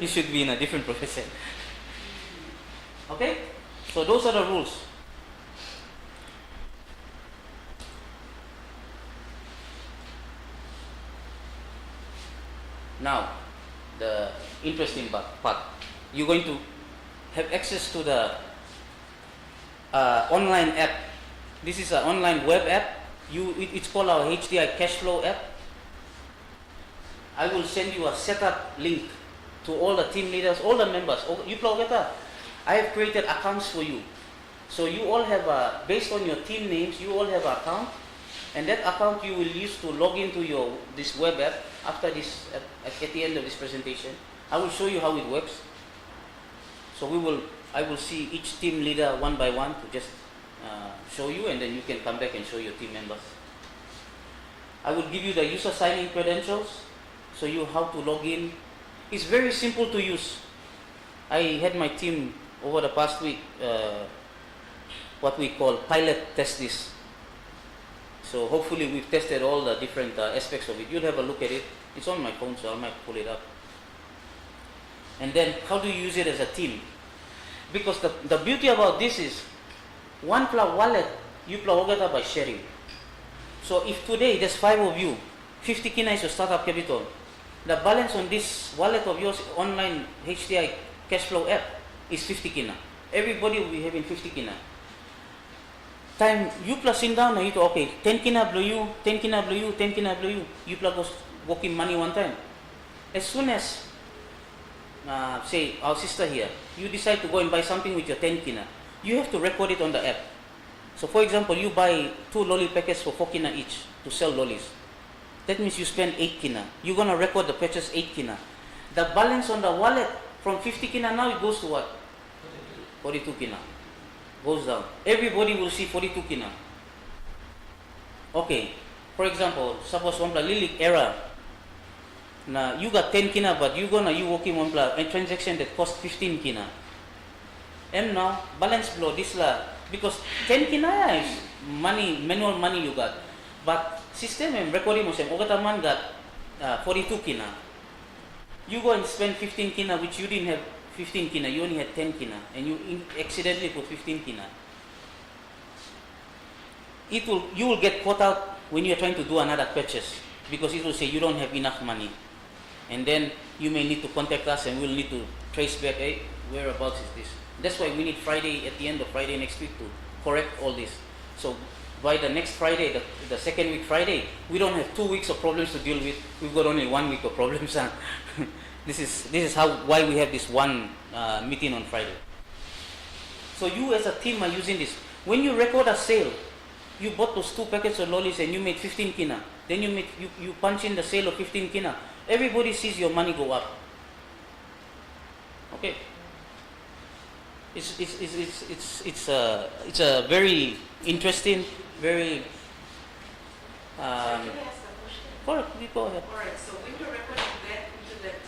Speaker 1: You should be in a different profession. Okay? So those are the rules. Now, the interesting part. You're going to have access to the online app. This is an online web app. It's called our HDI Cash Flow app. I will send you a setup link to all the team leaders, all the members. You Plaugeta, I have created accounts for you. So you all have based on your team names, you all have an account, and that account you will use to log into this web app. After this, at the end of this presentation, I will show you how it works. So I will see each team leader one by one to just show you, and then you can come back and show your team members. I will give you the user sign-in credentials, so you how to log in. It's very simple to use. I had my team over the past week, what we call pilot test this. So hopefully we've tested all the different aspects of it. You'll have a look at it. It's on my phone, so I might pull it up. And then how do you use it as a team? Because the beauty about this is, one wallet, you play by sharing. So if today there's 5 of you, 50 kina is your startup capital. The balance on this wallet of yours, online HDI cash flow app, is 50 kina. Everybody will be having 50 kina. Time you plus in down, you okay, 10 kina blow you, 10 kina blow you, 10 kina blow you. You plus goes working money one time. As soon as say our sister here, you decide to go and buy something with your 10 kina, you have to record it on the app. So for example, you buy 2 lolly packets for 4 kina each to sell lollies. That means you spend 8 kina. You're gonna record the purchase 8 kina. The balance on the wallet from 50 kina now it goes to what? 42 kina. Goes down. Everybody will see 42 kina. Okay. For example, suppose one Lilik era. Now you got 10 kina, but you working one a transaction that cost 15 kina. And now balance blow this la because 10 kina is money, manual money you got. But system and recording mo Ogata man got 42 kina. You go and spend 15 kina which you didn't have 15 kina, you only had 10 kina, and you accidentally put 15 kina. You will get caught out when you're trying to do another purchase because it will say you don't have enough money, and then you may need to contact us and we'll need to trace back, hey, whereabouts is this? That's why we need Friday, at the end of Friday next week, to correct all this. So by the next Friday, the second week Friday, we don't have 2 weeks of problems to deal with. We've got only 1 week of problems. This is why we have this one meeting on Friday. So you as a team are using this. When you record a sale, you bought those 2 packets of lollies and you made 15 kina. Then you punch in the sale of 15 kina. Everybody sees your money go up. Okay. It's a very interesting, very.
Speaker 2: Can I ask a question?
Speaker 1: Go ahead.
Speaker 2: All right. So when you're recording that into that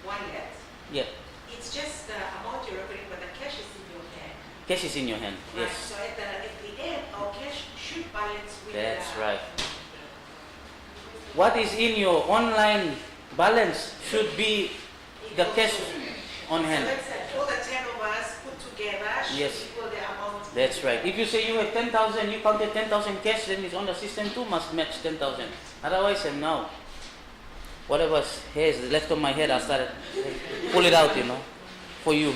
Speaker 2: wallet,
Speaker 1: Yeah.
Speaker 2: it's just the amount you're recording, but the cash is in your hand.
Speaker 1: Cash is in your hand.
Speaker 2: Right.
Speaker 1: Yes.
Speaker 2: So at the end, our cash should balance with
Speaker 1: That's
Speaker 2: the,
Speaker 1: right. What is in your online balance should be the cash on
Speaker 2: So
Speaker 1: hand.
Speaker 2: let's say all the 10 of us put together should
Speaker 1: Yes.
Speaker 2: equal the amount.
Speaker 1: That's right. If you say you have 10,000, you counted 10,000 cash, then it's on the system too must match 10,000. Otherwise, and now, whatever hair is left on my head, I started pull it out, for you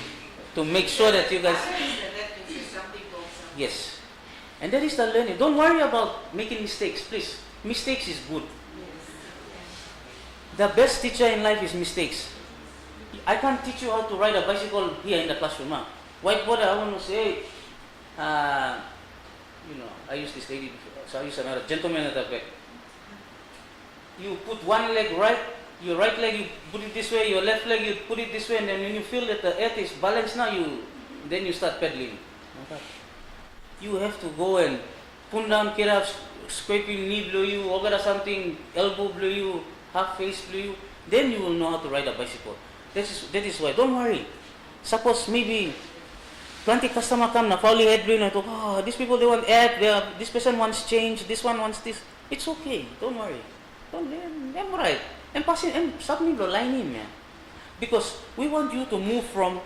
Speaker 1: to make sure that you guys.
Speaker 2: That means something goes on.
Speaker 1: Yes. And that is the learning. Don't worry about making mistakes, please. Mistakes is good. The best teacher in life is mistakes. I can't teach you how to ride a bicycle here in the classroom. Whiteboard, I want to say, I used this lady before, so I used another gentleman at the back. You put one leg right, your right leg you put it this way, your left leg you put it this way, and then when you feel that the earth is balanced now, then you start pedaling. You have to go and pull down kiraps, scraping knee below you, or something, elbow below you, half face below you, then you will know how to ride a bicycle. That is why. Don't worry. Suppose maybe plenty customer come na fully head brain and talk, these people they want app, this person wants change, this one wants this. It's okay. Don't worry. Don't right. And passing and stop me line in, man. Because we want you to move from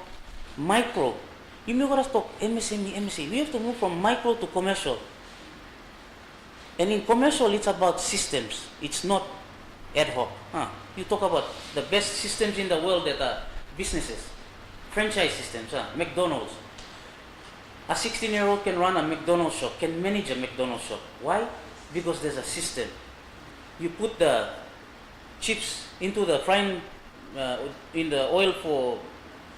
Speaker 1: micro. You may want to talk MSME. We have to move from micro to commercial. And in commercial, it's about systems. It's not ad hoc. You talk about the best systems in the world that are businesses, franchise systems. McDonald's. A 16-year-old can run a McDonald's shop, can manage a McDonald's shop. Why? Because there's a system. You put the chips into the frying in the oil for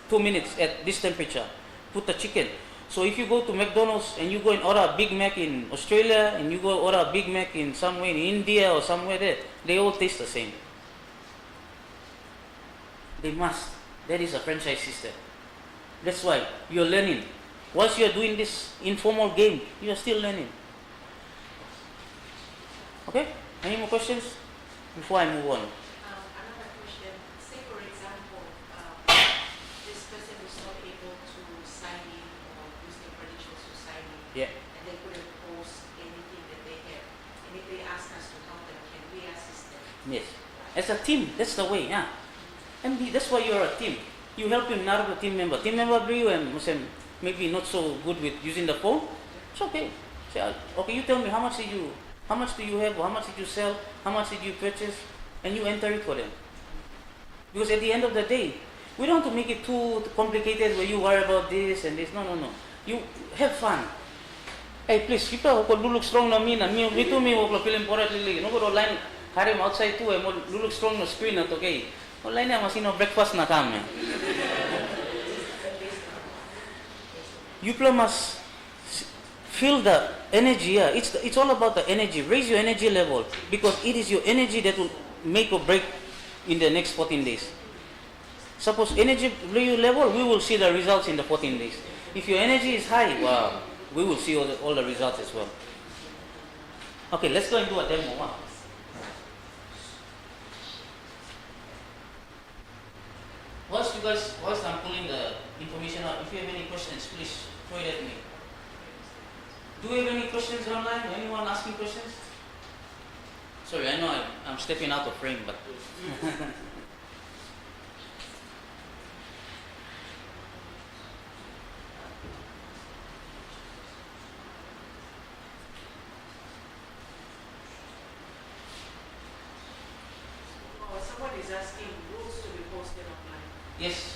Speaker 1: 2 minutes at this temperature. Put the chicken. So if you go to McDonald's and you go and order a Big Mac in Australia and you go order a Big Mac in somewhere in India or somewhere there, they all taste the same. They must. That is a franchise system. That's why you're learning. Whilst you're doing this informal game, you are still learning. Okay? Any more questions before I move on?
Speaker 2: Another question. Say, for example, this person is not able to sign in or use their credentials to sign in,
Speaker 1: Yeah.
Speaker 2: and they couldn't post anything that they have. And if they ask us to help them, can we assist them?
Speaker 1: Yes. As a team, that's the way. And that's why you're a team. You help him, not a team member. Team member agree and maybe not so good with using the phone. It's okay. Say, okay, you tell me how much do you have, how much did you sell, how much did you purchase, and you enter it for them. Because at the end of the day, we don't want to make it too complicated where you worry about this and this. No. You have fun. Hey, please, people who look strong na me to me who feeling for it. No go line, him outside too. Who look strong na screen at okay. Online na masino breakfast na kami. You must feel the energy. It's all about the energy. Raise your energy level because it is your energy that will make or break in the next 14 days. Suppose energy level, we will see the results in the 14 days. If your energy is high, wow, we will see all the results as well. Okay, let's go and do a demo. Whilst I'm pulling the information out, if you have any questions, please throw it at me. Do we have any questions online? Anyone asking questions? Sorry, I know I'm stepping out of frame, but...
Speaker 2: Someone is asking rules to be posted online.
Speaker 1: Yes.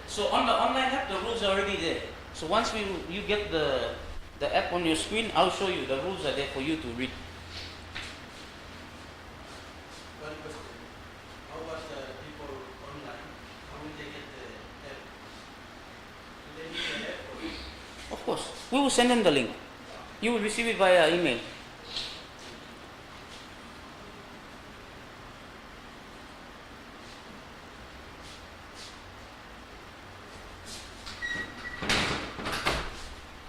Speaker 1: So on the online app, the rules are already there. So once you get the app on your screen, I'll show you. The rules are there for you to read.
Speaker 3: One question. How about the people online? How will they get the app? Do they need the app?
Speaker 1: Of course. We will send them the link. You will receive it via email.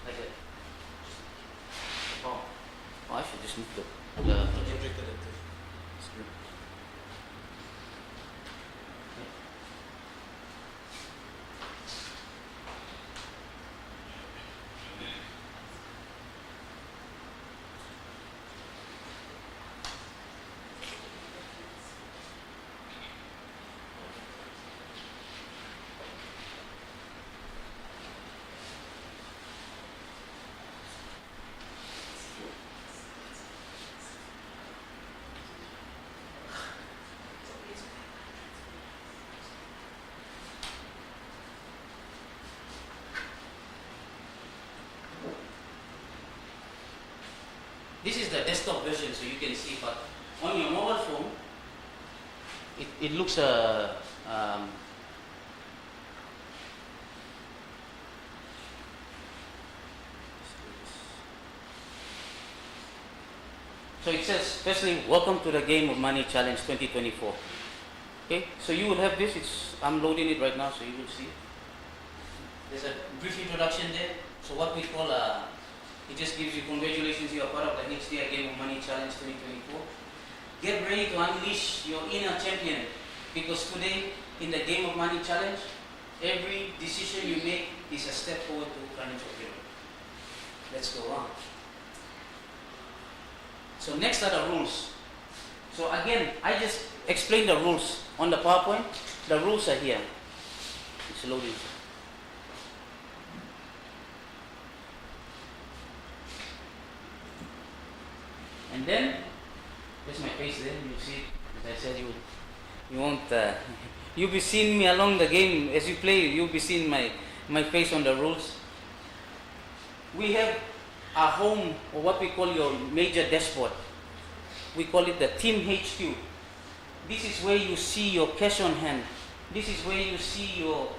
Speaker 1: Like that. Oh, I should just move the projector. Screen. This is the desktop version, so you can see, but on your mobile phone, it looks so it says, firstly, welcome to the Game of Money Challenge 2024. Okay, so you will have this. I'm loading it right now, so you will see. There's a brief introduction there. So what we call it just gives you congratulations, you are part of the HDI Game of Money Challenge 2024. Get ready to unleash your inner champion, because today in the Game of Money Challenge, every decision you make is a step forward to financial freedom. Let's go on. So next are the rules. So again, I just explained the rules on the PowerPoint. The rules are here. It's loading. And then there's my face there. You see, as I said, you won't. You'll be seeing me along the game as you play. You'll be seeing my face on the rules. We have a home, or what we call your major dashboard. We call it the Team HQ. This is where you see your cash on hand. This is where you see your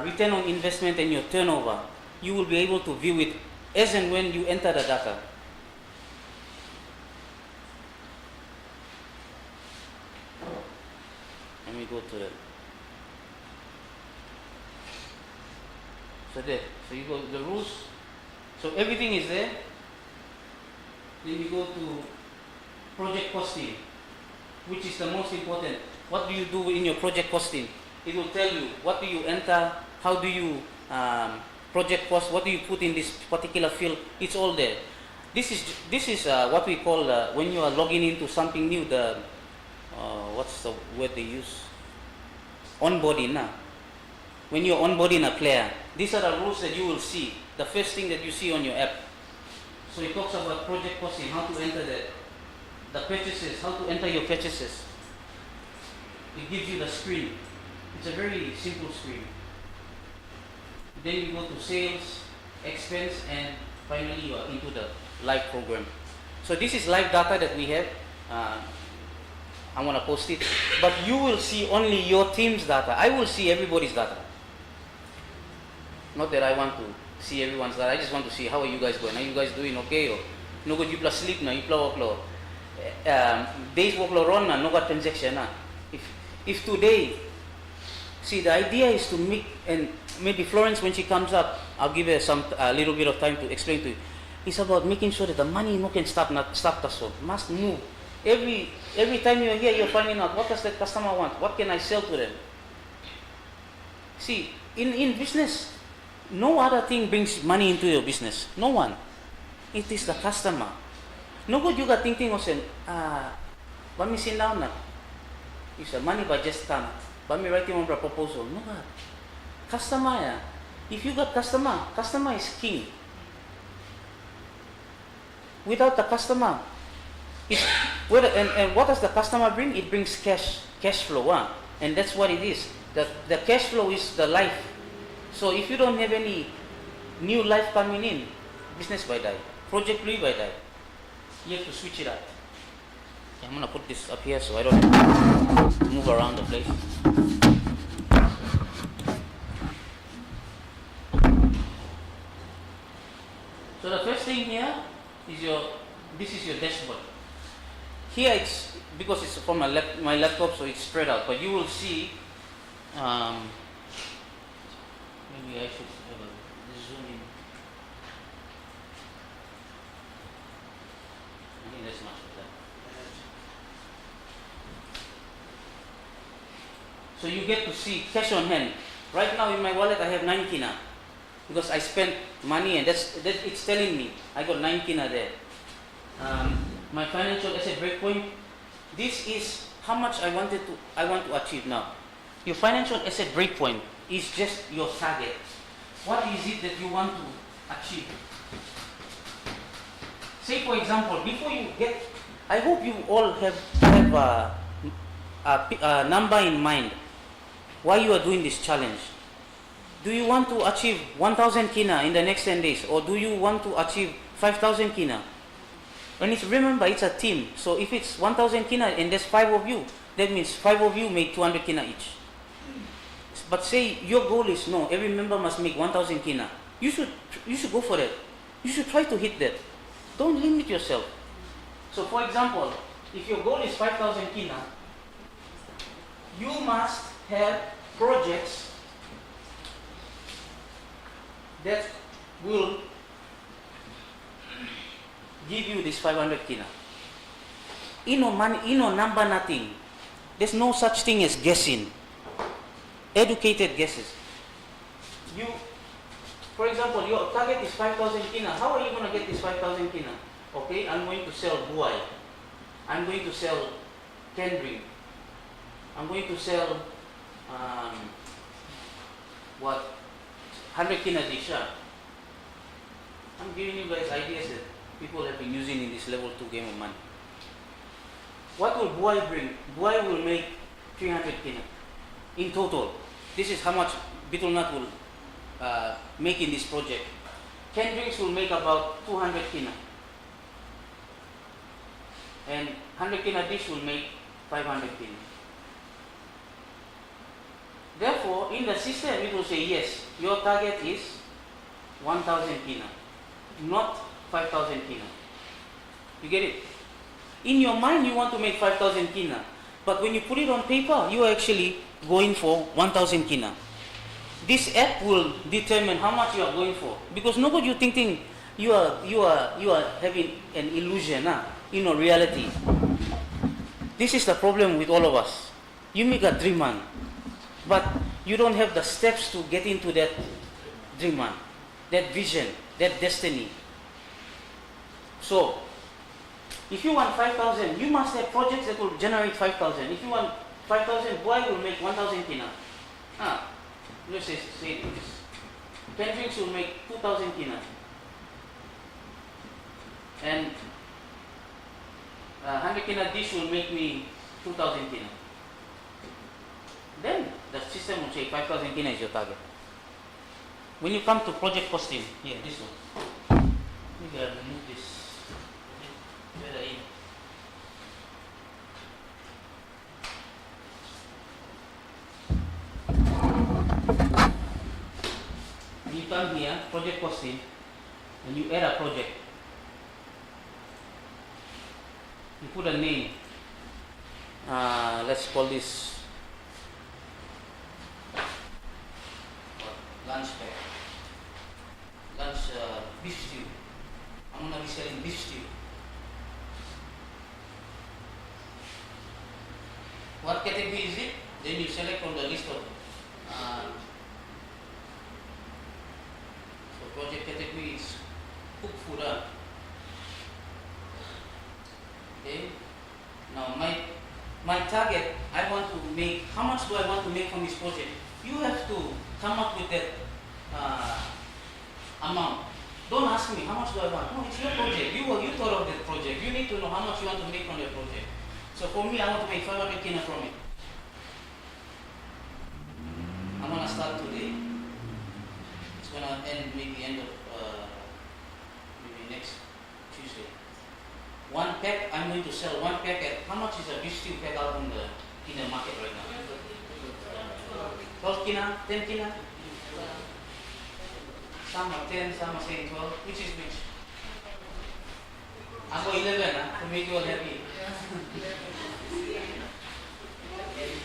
Speaker 1: return on investment and your turnover. You will be able to view it as and when you enter the data. Let me go to it. So there. So you go to the rules. So everything is there. Then you go to project costing, which is the most important. What do you do in your project costing? It will tell you what do you enter, how do you project cost, what do you put in this particular field. It's all there. This is what we call when you are logging into something new. The what's the word they use? Onboarding. When you're onboarding a player, these are the rules that you will see. The first thing that you see on your app. So it talks about project costing, how to enter the purchases, how to enter your purchases. It gives you the screen. It's a very simple screen. Then you go to sales, expense, and finally you are into the live program. So this is live data that we have. I'm going to post it. But you will see only your team's data. I will see everybody's data. Not that I want to see everyone's data. I just want to see how are you guys going. Are you guys doing okay? Or no good you plus sleep na, you plus workload. Days workload run na, no good transaction na. If today, see the idea is to make, and maybe Florence when she comes up, I'll give her a little bit of time to explain to you. It's about making sure that the money no can stop the soul. Must move. Every time you're here, you're finding out what does the customer want? What can I sell to them? See, in business, no other thing brings money into your business. No one. It is the customer. No good you got thinking of saying, let me sit down na. You say, money but just come. Let me write you one proposal. No God. Customer ya. If you got customer is king. Without the customer, and what does the customer bring? It brings cash flow. And that's what it is. The cash flow is the life. So if you don't have any new life coming in, business by die, project blue by die, you have to switch it up. I'm going to put this up here so I don't have to move around the place. So the first thing here is this is your dashboard. Here it's, because it's from my laptop, so it's spread out, but you will see, maybe I should have a zoom in. I think that's much better. So you get to see cash on hand. Right now in my wallet I have 9 kina because I spent money, and that's it's telling me I got 9 kina there. My financial asset breakpoint. This is how much I want to achieve now. Your financial asset breakpoint is just your target. What is it that you want to achieve? Say for example, before you get, I hope you all have a number in mind why you are doing this challenge. Do you want to achieve 1,000 kina in the next 10 days, or do you want to achieve 5,000 kina? And remember, it's a team. So if it's 1,000 kina and there's 5 of you, that means 5 of you make 200 kina each. But say your goal is no, every member must make 1,000 kina. You should go for that. You should try to hit that. Don't limit yourself. So for example, if your goal is 5,000 kina, you must have projects that will give you this 500 kina. Money, number, nothing. There's no such thing as guessing. Educated guesses. For example, your target is 5,000 kina. How are you going to get this 5,000 kina? Okay, I'm going to sell buai. I'm going to sell canned drink. I'm going to sell what 100 kina dish. I'm giving you guys ideas that people have been using in this level 2 game of money. What will Buai bring? Buai will make 300 kina in total. This is how much Bitulnat will make in this project. Canned drinks will make about 200 kina. And 100 kina dish will make 500 kina. Therefore, in the system, it will say, yes, your target is 1,000 kina, not 5,000 kina. You get it? In your mind, you want to make 5,000 kina, but when you put it on paper, you are actually going for 1,000 kina. This app will determine how much you are going for, because nobody you thinking you are having an illusion, reality. This is the problem with all of us. You make a dream man, but you don't have the steps to get into that dream man, that vision, that destiny. So, if you want 5,000, you must have projects that will generate 5,000. If you want 5,000, Buai will make 1,000 kina. Let's say this. Canned drinks will make 2,000 kina. And 100 kina dish will make me 2,000 kina. Then the system will say 5,000 kina is your target. When you come to project costing, here, this one. Maybe I'll remove this. Better in. You come here, project costing, and you add a project. You put a name. Let's call this lunch pack. Lunch beef stew. I'm gonna be selling beef stew. What category is it? Then you select from the list of so project category is cooked food. Okay. Now my target, I want to make, how much do I want to make from this project? You have to come up with that amount. Don't ask me how much do I want. No, it's your project. You thought of that project. You need to know how much you want to make from your project. So for me, I want to make 500 kina from it. I'm gonna start today. It's gonna end maybe end of maybe next Tuesday. One pack, I'm going to sell one pack at, how much is a beef stew pack out in the market right now? 12 kina, 10 kina? Some are 10, some are saying 12. Which is which? I go 11 to make you all happy.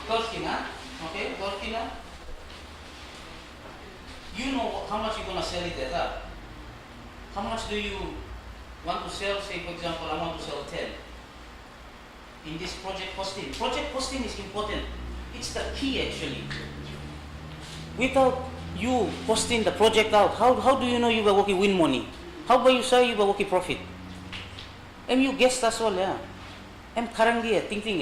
Speaker 1: 12 kina, okay, 12 kina. You know how much you're going to sell it at. How much do you want to sell? Say for example, I want to sell 10. In this project costing. Project costing is important. It's the key actually. Without you costing the project out, how do you know you will working win money? How about you say you will working profit? And you guess that's all, yeah. I'm currently thinking,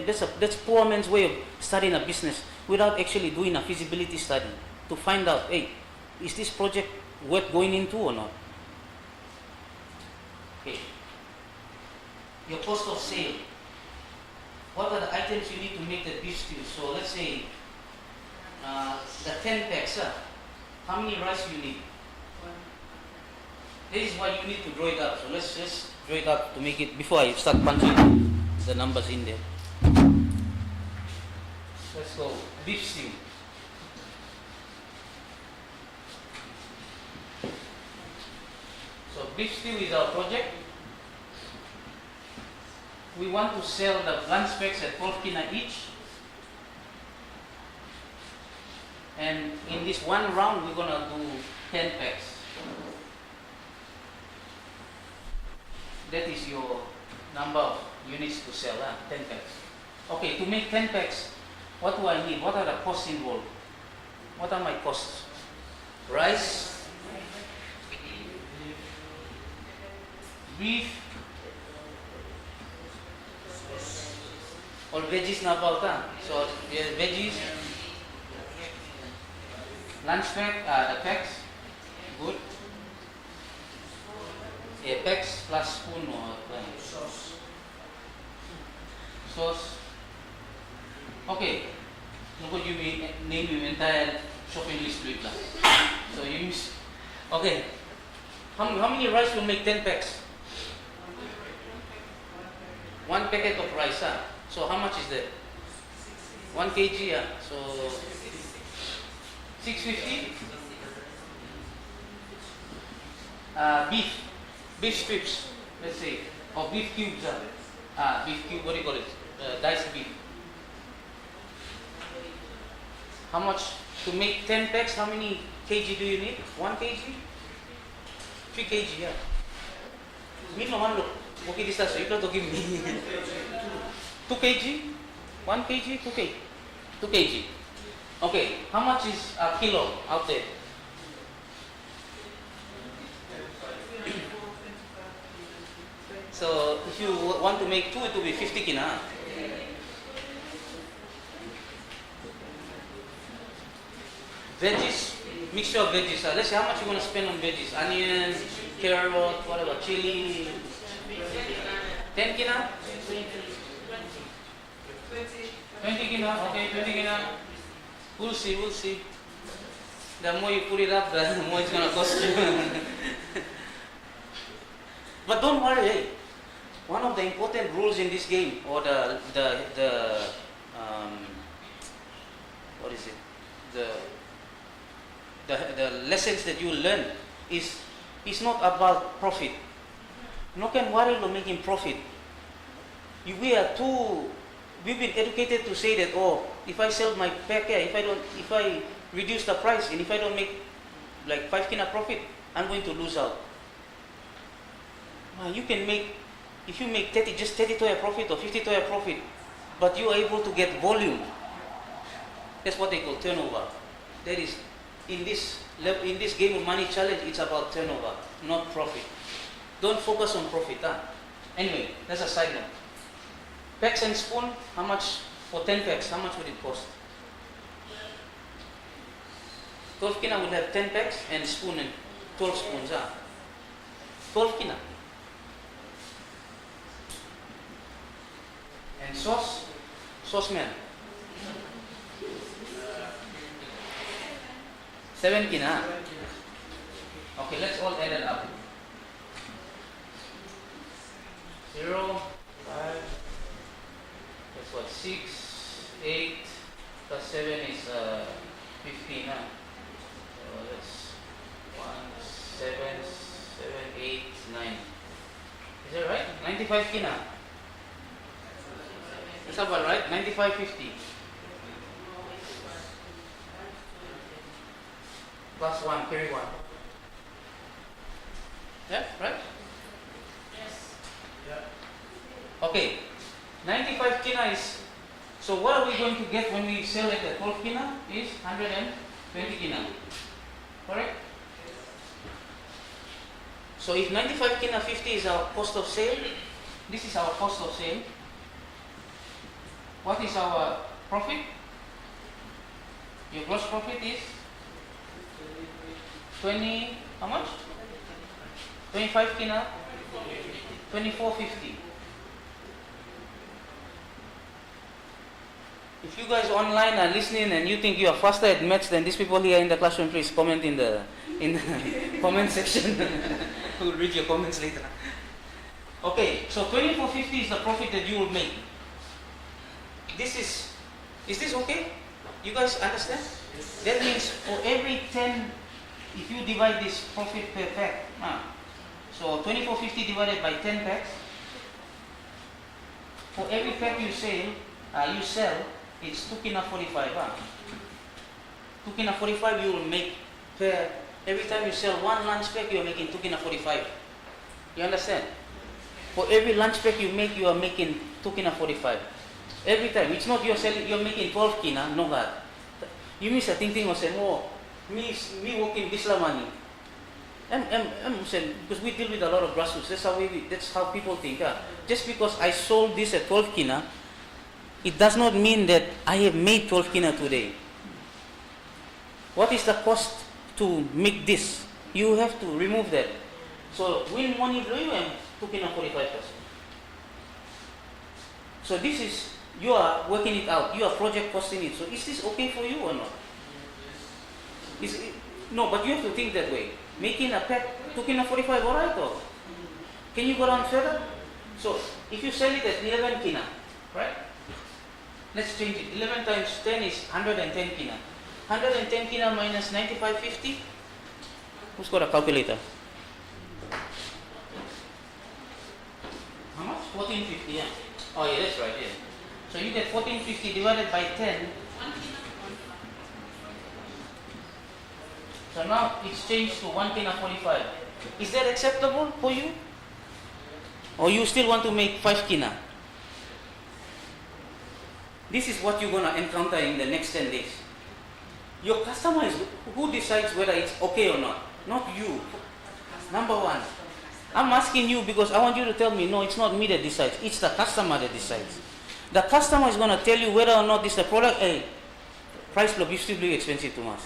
Speaker 1: that's poor man's way of starting a business without actually doing a feasibility study to find out, hey, is this project worth going into or not? Okay. Your cost of sale. What are the items you need to make the beef stew? So let's say the 10 packs, how many rice you need? This is why you need to draw it up. So let's just draw it up to make it, before I start punching the numbers in there. Let's go, beef stew. So beef stew is our project. We want to sell the lunch packs at 12 kina each. And in this one round, we're gonna do 10 packs. That is your number of units to sell, 10 packs. Okay, to make 10 packs, what do I need? What are the costs involved? What are my costs? Rice, beef, All veggies na about So yeah, veggies, lunch pack, the packs, good. Yeah, packs plus spoon or sauce. Okay. Look, you name your entire shopping list with that. So you use. Okay. How many rice will make 10 packs? One packet of rice, So how much is that? 1 kg, So 650. Beef strips, let's say, or beef cubes, beef cube. What do you call it? Diced beef. How much to make 10 packs? How many kg do you need? 1 kg? 3 kg, Me no man look. Okay, this is you got to give me 2 kg, 1 kg, 2 kg, 2 kg. Okay, how much is a kilo out there? So if you want to make 2, it will be 50 kina. Veggies, mixture of veggies. Let's say how much you want to spend on veggies. Onion, carrot, whatever, chili. 10 kina? 20 kina, okay, 20 kina. We'll see. The more you put it up, the more it's going to cost you. But don't worry, hey. One of the important rules in this game, or what is it? The lessons that you learn is not about profit. No can worry about making profit. We've been educated to say that, oh, if I sell my pack, if I reduce the price and if I don't make like 5 kina profit, I'm going to lose out. You can make, if you make 30 toya profit or 50 toya profit, but you are able to get volume. That's what they call turnover. That is, in this game of money challenge, it's about turnover, not profit. Don't focus on profit. Anyway, that's a side note. Packs and spoon, how much for 10 packs? How much would it cost? 12 kina will have 10 packs and spoon and 12 spoons. 12 kina. And sauce man. 7 kina. Okay, let's all add it up. 0, 5, that's what, 6, 8, plus 7 is 15. So that's 1, 7, 8, 9. Is that right? 95 kina. That's about right? 95.50. Plus 1, carry 1. Yeah, right?
Speaker 2: Yes.
Speaker 3: Yeah.
Speaker 1: Okay. 95 kina is, so what are we going to get when we sell it at 12 kina? Is 120 kina. Correct? So if 95 kina 50 is our cost of sale, this is our cost of sale. What is our profit? Your gross profit is 20, how much? 25 kina? 24.50. If you guys online are listening and you think you are faster at maths than these people here in the classroom, please comment in the comment section. We'll read your comments later. Okay, so 24.50 is the profit that you will make. Is this okay? You guys understand? That means for every 10, if you divide this profit per pack, so 24.50 divided by 10 packs, for every pack you sell, it's 2 kina 45. 2 kina 45 you will make per, every time you sell one lunch pack, you are making 2 kina 45. You understand? For every lunch pack you make, you are making 2 kina 45. Every time. It's not you're making 12 kina, no God. You miss a thing or say, oh, me working this la money. I'm saying, because we deal with a lot of grassroots, that's how people think. Just because I sold this at 12 kina, it does not mean that I have made 12 kina today. What is the cost to make this? You have to remove that. So when money blow you and 2 kina 45%. So this is, you are working it out, you are project costing it. So is this okay for you or not? Is it, no, but you have to think that way. Making a pack 2 kina 45, alright or? Can you go down further? So if you sell it at 11 kina, right? Let's change it. 11 times 10 is 110 kina. 110 kina minus 95.50. Who's got a calculator? How much? 1450, yeah. Oh yeah, that's right, yeah. So you get 1450 divided by 10. So now it's changed to 1 kina 45. Is that acceptable for you? Or you still want to make 5 kina? This is what you're going to encounter in the next 10 days. Your customer is who decides whether it's okay or not. Not you. Number one. I'm asking you because I want you to tell me, no, it's not me that decides. It's the customer that decides. The customer is going to tell you whether or not this the product, hey, price block, beef stew blue expensive too much.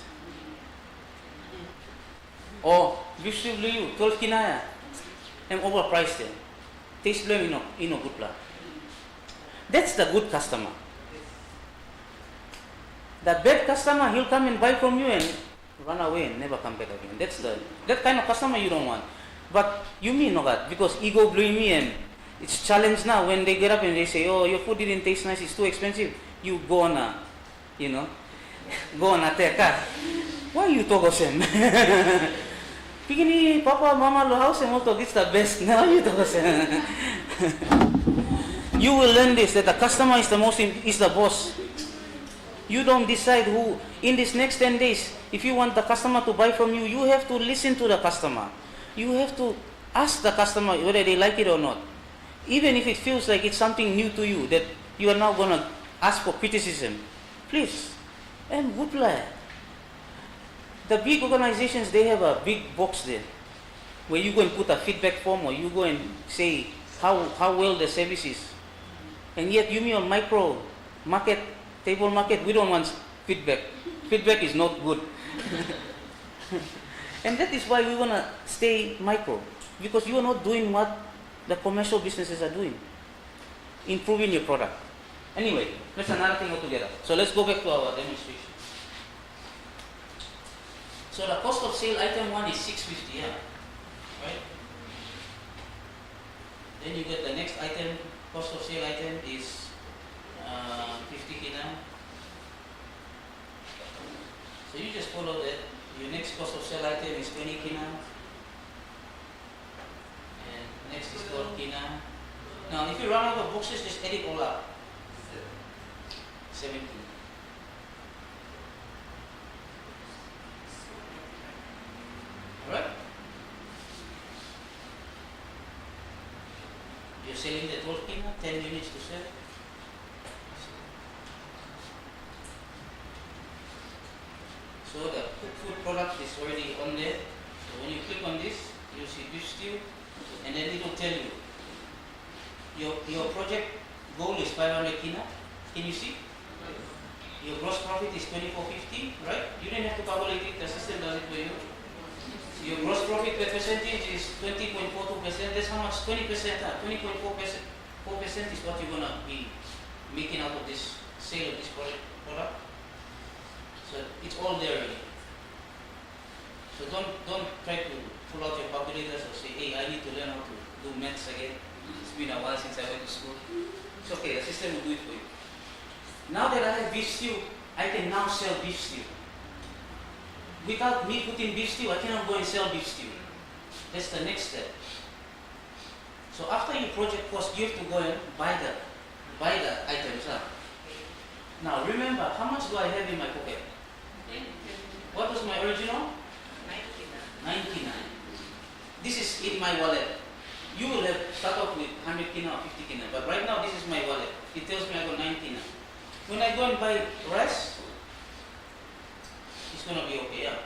Speaker 1: Or beef stew blue, 12 kinaya. I'm overpriced then. Taste blue, you know, good plan. That's the good customer. The bad customer, he'll come and buy from you and run away and never come back again. That kind of customer you don't want. But you mean no that because ego blew me and it's challenge now when they get up and they say, oh, your food didn't taste nice, it's too expensive. You go on a, go on attack. Why you talk of them? Pigini, Papa, Mama, lo house and moto, it's the best. Now you talk of them. You will learn this, that the customer is the boss. You don't decide who, in this next 10 days, if you want the customer to buy from you, you have to listen to the customer. You have to ask the customer whether they like it or not. Even if it feels like it's something new to you, that you are now going to ask for criticism. Please. And good plan. The big organizations, they have a big box there, where you go and put a feedback form or you go and say how well the service is. And yet you mean on micro market, table market, we don't want feedback. Feedback is not good. And that is why we want to stay micro. Because you are not doing what the commercial businesses are doing. Improving your product. Anyway, that's another thing altogether. So let's go back to our demonstration. So the cost of sale item 1 is 650, yeah? Right? Then you get the next item, cost of sale item is 50 kina. So you just follow that. Your next cost of sale item is 20 kina. And next is 12 kina. Now if you run out of boxes, just add it all up. 17. Alright? You're selling the 12 kina, 10 units to sell. So the cooked food product is already on there. So when you click on this, you see beef stew, and then it will tell you your project goal is 500 kina. Can you see? Your gross profit is 2450, right? You don't have to calculate it, the system does it for you. So your gross profit per percentage is 20.42%. That's how much? 20%, 20.4%. 4% is what you're gonna be making out of this sale of this product. So it's all there already. So don't try to pull out your calculators or say, hey, I need to learn how to do maths again. It's been a while since I went to school. It's okay, the system will do it for you. Now that I have beef stew, I can now sell beef stew. Without me putting beef stew, I cannot go and sell beef stew. That's the next step. So after you project cost, you have to go and buy the items. Now remember, how much do I have in my pocket? What was my original? 99. This is in my wallet. You will have start off with 100 kina or 50 kina, but right now this is my wallet. It tells me I got 9 kina. When I go and buy rice, it's going to be okay, yeah.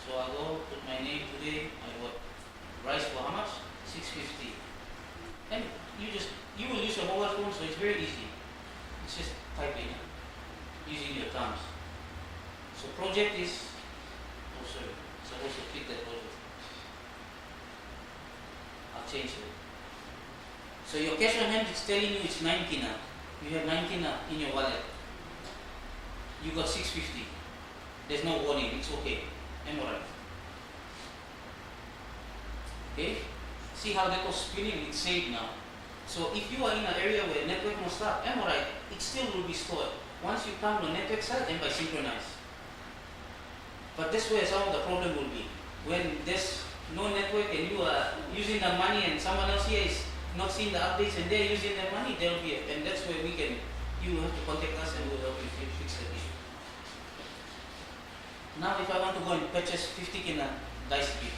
Speaker 1: So I'll go put my name today. I got rice for how much? 650. And you will use your mobile phone, so it's very easy. It's just type in using your thumbs. So project is, oh sorry, supposed to click that project. I'll change it. So your cash on hand is telling you it's 90 now. You have 90 now in your wallet. You got 650. There's no warning, it's okay. Am I right? Okay? See how that was spinning, it's saved now. So if you are in an area where network must start, am I right? It still will be stored. Once you come to network side, then by synchronize. But that's where some of the problem will be. When there's no network and you are using the money and someone else here is not seeing the updates and they're using their money, there will be and that's where you have to contact us and we'll help you fix that issue. Now if I want to go and purchase 50 kina dice beef.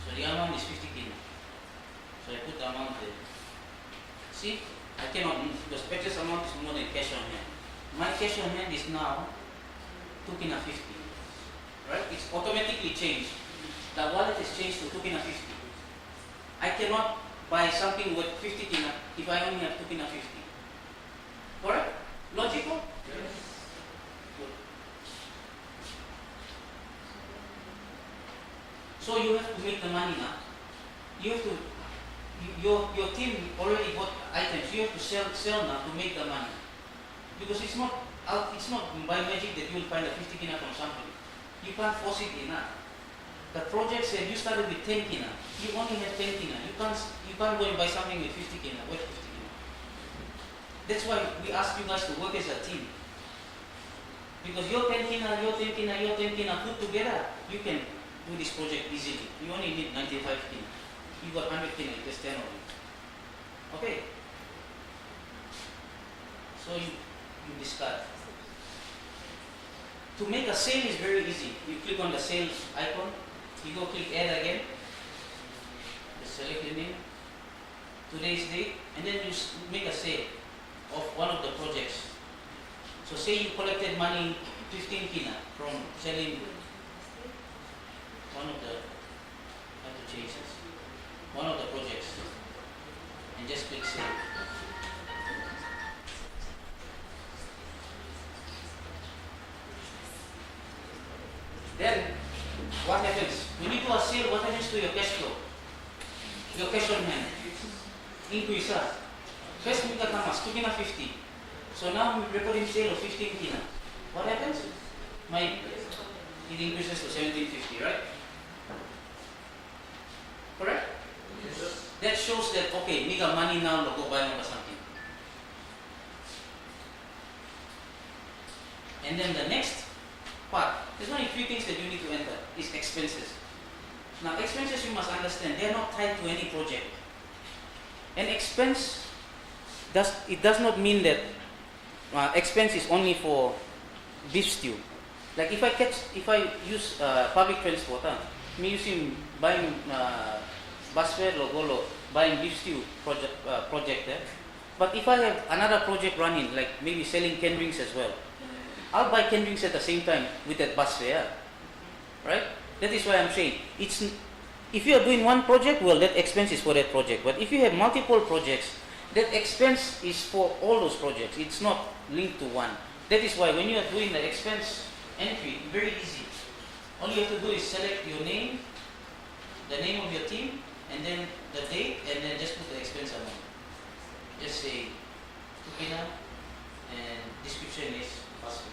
Speaker 1: So the amount is 50 kina. So I put the amount there. See, I cannot move because purchase amount is more than cash on hand. My cash on hand is now 2 kina 50. Right? It's automatically changed. The wallet is changed to 2 kina 50. I cannot buy something worth 50 kina if I only have 2 kina 50. Correct? Logical?
Speaker 3: Yes.
Speaker 1: Good. So you have to make the money now. You have to, your team already bought items. You have to sell now to make the money. Because it's not by magic that you will find a 50 kina from somebody. You can't force it in. The project said you started with 10 kina. You only have 10 kina. You can't go and buy something with 50 kina. What 50 kina? That's why we ask you guys to work as a team. Because your 10 kina, your 10 kina, your 10 kina put together, you can do this project easily. You only need 95 kina. You got 100 kina, just 10 of it. Okay? So you discard. To make a sale is very easy. You click on the sale icon, you go click add again, just select your name, today's date, and then you make a sale of one of the projects. So say you collected money 15 kina from selling one of the, I have to change this, one of the projects, and just click save. Then, what happens? When you do a sale, what happens to your cash flow? Your cash on hand. Increase. First, we got numbers, 2 kina 50. So now we recording sale of 15 kina. What happens? It increases to 1750, right? Correct?
Speaker 3: Yes.
Speaker 1: That shows that, okay, we got money now, go buy something. And then the next part, there's only 3 things that you need to enter, is expenses. Now expenses, you must understand, they are not tied to any project. An expense, does not mean that expense is only for beef stew. Like if I use public transport, me using buying bus fare or buying beef stew project there. But if I have another project running, like maybe selling canned drinks as well, I'll buy canned drinks at the same time with that bus fare, right? That is why I'm saying, if you are doing one project, well, that expense is for that project. But if you have multiple projects, that expense is for all those projects. It's not linked to one. That is why when you are doing the expense entry, very easy. All you have to do is select your name, the name of your team, and then the date, and then just put the expense amount. Just say Tukina, and description is password.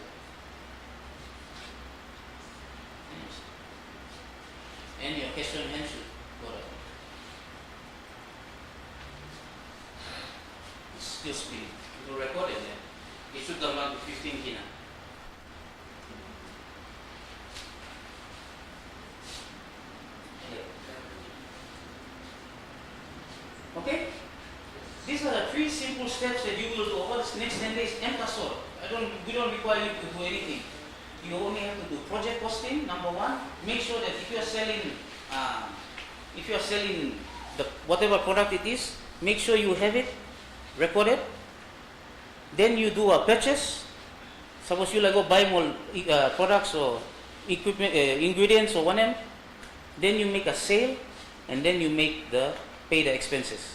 Speaker 1: And your cash on hand should go up. It's still spinning. It will record it then. It should come down to 15 kina. Okay? These are the 3 simple steps that you will do over the next 10 days and that's all. We don't require you to do anything. You only have to do project costing, number 1. Make sure that if you are selling the whatever product it is, make sure you have it recorded. Then you do a purchase. Suppose you go buy more products or equipment, ingredients or whatever. Then you make a sale, and then you pay the expenses.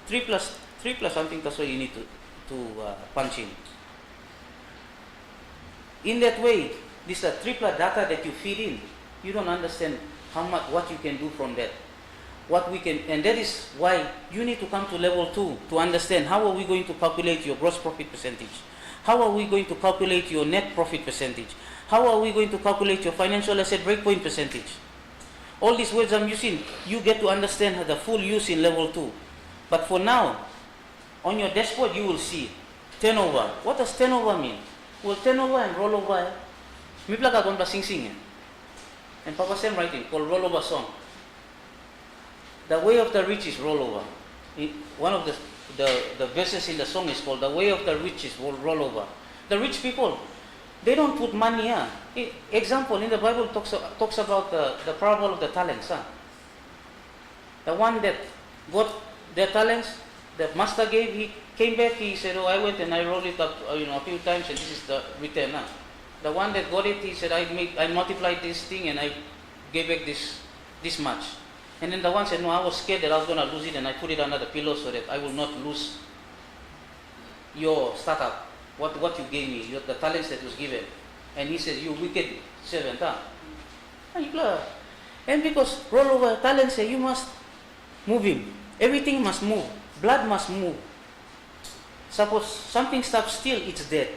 Speaker 1: 3 plus 3 plus something, that's what you need to punch in. In that way, this is triplet data that you feed in. You don't understand how much, what you can do from that. What we can, and that is why you need to come to level 2 to understand how are we going to calculate your gross profit percentage. How are we going to calculate your net profit percentage? How are we going to calculate your financial asset breakpoint percentage? All these words I'm using, you get to understand the full use in level 2. But for now, on your dashboard you will see turnover. What does turnover mean? Well, turnover and rollover, mi plaga kon sing sing. And Papa Sam writing called rollover song. The way of the rich is rollover. One of the verses in the song is called the way of the rich is rollover. The rich people, they don't put money here. Example in the Bible talks about the parable of the talents. The one that got their talents, the master gave, he came back, he said, oh, I went and I rolled it up a few times and this is the return. The one that got it, he said, I multiplied this thing and I gave back this much. And then the one said, no, I was scared that I was going to lose it and I put it under the pillow so that I will not lose your startup, what you gave me, the talents that was given. And he said, you wicked servant. And because rollover talents say, you must move him. Everything must move. Blood must move. Suppose something stops still, it's dead.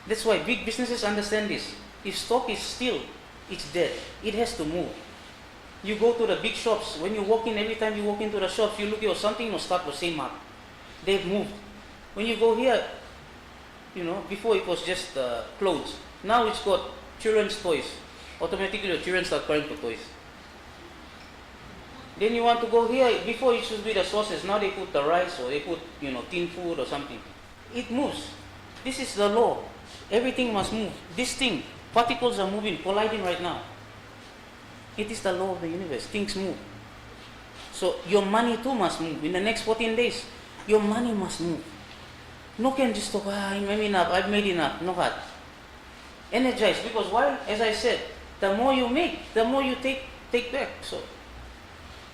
Speaker 1: That's why big businesses understand this. If stock is still, it's dead. It has to move. You go to the big shops, when you walk in, every time you walk into the shops, you look at something will start the same mark. They've moved. When you go here, before it was just clothes. Now it's got children's toys. Automatically your children start crying for toys. Then you want to go here, before it should be the sauces, now they put the rice or they put, tin food or something. It moves. This is the law. Everything must move. This thing, particles are moving, colliding right now. It is the law of the universe. Things move. So your money too must move. In the next 14 days, your money must move. No can just talk, I've made enough. No hard. Energize. Because why? As I said, the more you make, the more you take back. So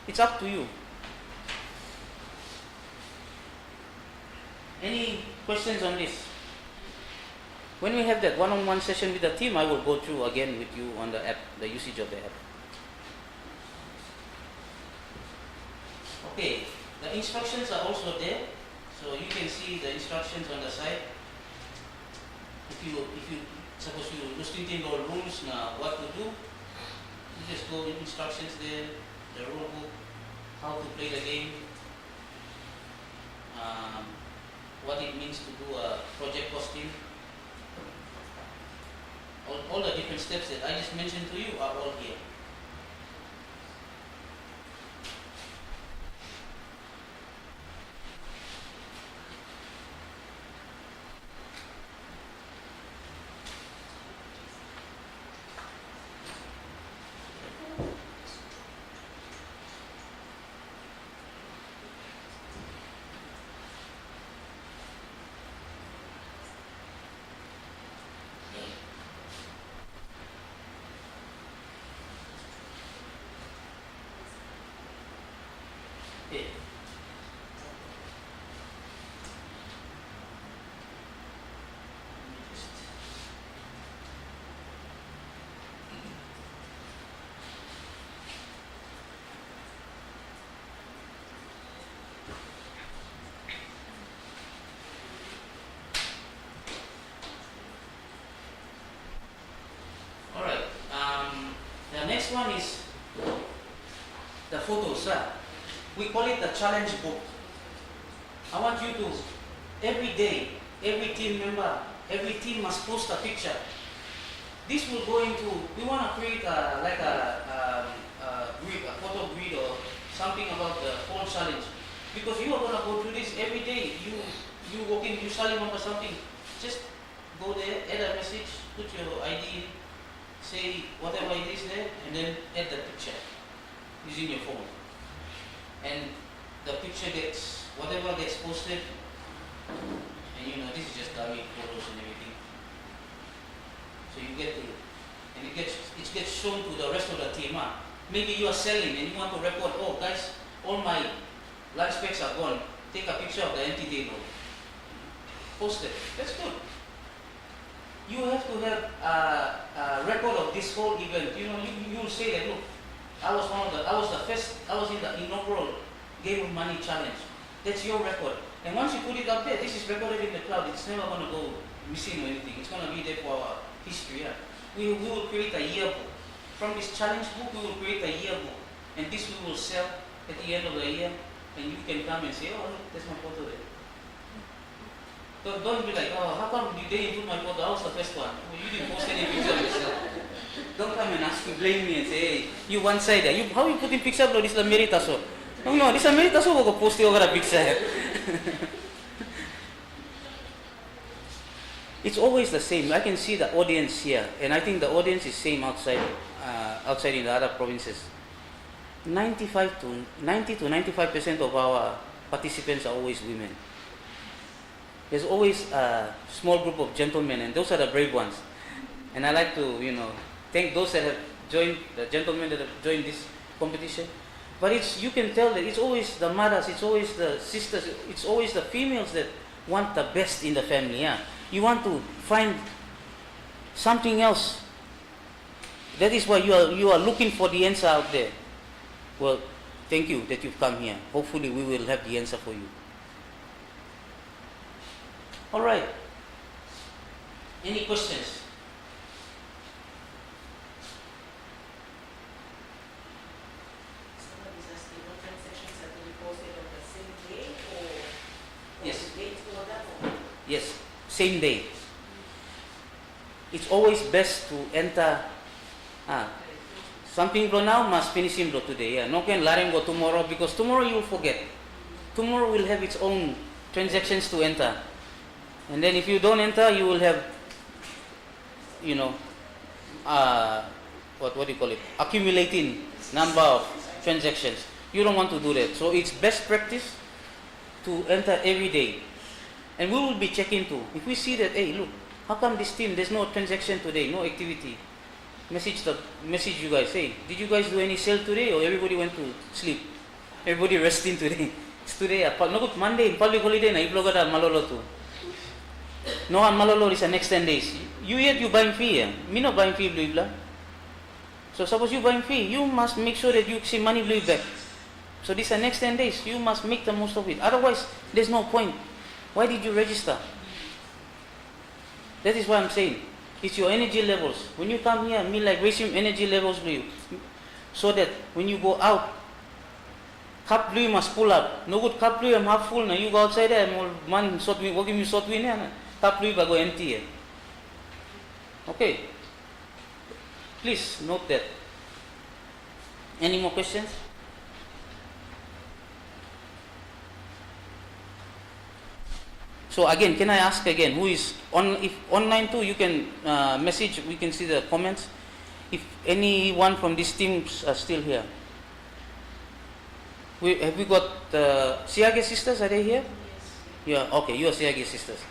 Speaker 1: it's up to you. Any questions on this? When we have that one-on-one session with the team, I will go through again with you on the app, the usage of the app. Okay, the instructions are also there, so you can see the instructions on the side. If you suppose you looking all rules now, what to do, you just go in instructions there, the rule book, how to play the game, what it means to do a project costing. All the different steps that I just mentioned to you are all here. Okay. All right. The next one is the photos. We call it the challenge book. I want you to, every day, every team member, every team must post a picture. This will go into, we want to create a photo grid or something about the whole challenge. Because you are going to go through this every day. You walk in, you selling or something. Just go there, add a message, put your ID in, say whatever it is there, and then add the picture using your phone. And the picture gets, whatever gets posted, and this is just dummy photos and everything. So you get to, and it gets shown to the rest of the team. Maybe you are selling and you want to report, oh guys, all my lunch packs are gone, take a picture of the empty table. Post it. That's good. You have to have a record of this whole event. You know, you will say that, look, I was in the inaugural Game of Money challenge. That's your record. And once you put it up there, this is recorded in the cloud. It's never going to go missing or anything. It's going to be there for our history. Yeah? We will create a yearbook. From this challenge book, we will create a yearbook. And this we will sell at the end of the year. And you can come and say, oh, look, there's my photo there. Don't be like, oh, how come you didn't put my photo? I was the first one. Well, you didn't post any picture of yourself. Don't come and ask me, blame me and say, hey, you one-sided. How you putting picture of this is Meritaso? No, this is Meritaso will go post your picture. It's always the same. I can see the audience here, and I think the audience is same outside in the other provinces. 90 to 95% of our participants are always women. There's always a small group of gentlemen, and those are the brave ones. And I like to, thank those that have joined, the gentlemen that have joined this competition. But you can tell that it's always the mothers, it's always the sisters, it's always the females that want the best in the family. Yeah, you want to find something else. That is why you are looking for the answer out there. Well, thank you that you've come here. Hopefully, we will have the answer for you. All right. Any questions?
Speaker 2: Somebody's asking what transactions are to be posted on the same day or
Speaker 1: Yes.
Speaker 2: the date for that or?
Speaker 1: Yes, same day. It's always best to enter. Something blow now must finish him blow today. Yeah, no can let him go tomorrow because tomorrow you will forget. Tomorrow will have its own transactions to enter. And then if you don't enter, you will have, what do you call it? Accumulating number of transactions. You don't want to do that. So it's best practice to enter every day. And we will be checking too. If we see that, hey, look, how come this team, there's no transaction today, no activity? Message you guys, hey, did you guys do any sale today or everybody went to sleep? Everybody resting today. It's today, no good Monday, public holiday na ibloga da malolo too. No, and malolo is the next 10 days. You buying fee, yeah? Me not buying fee, blue blah. So suppose you buying fee, you must make sure that you see money blue back. So this is the next 10 days. You must make the most of it. Otherwise, there's no point. Why did you register? That is what I'm saying. It's your energy levels. When you come here, me like raise your energy levels blue. So that when you go out, cup blue must pull up. No good cup blue, I'm half full. Now you go outside there, I'm all money, working you short win. Cup blue, I go empty here. Okay. Please note that. Any more questions? So again, can I ask again, who is on? If online too, you can message. We can see the comments. If anyone from these teams are still here, have we got the Siage sisters? Are they here?
Speaker 2: Yes.
Speaker 1: Yeah. Okay, you are Siage sisters.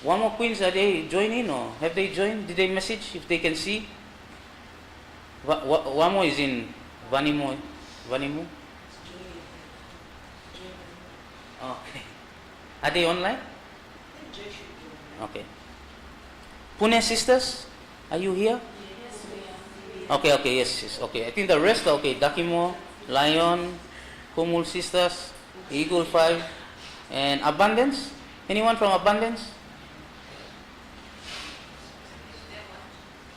Speaker 1: One more queens. Are they joining or have they joined? Did they message if they can see? One more is in Vanimu. Vanimu. Okay. Are they online? Okay. Pune sisters, are you here?
Speaker 2: Yes, we are.
Speaker 1: Okay, yes. Okay, I think the rest are okay. Dakimo, Lion, Kumul sisters, Eagle 5, and Abundance. Anyone from Abundance?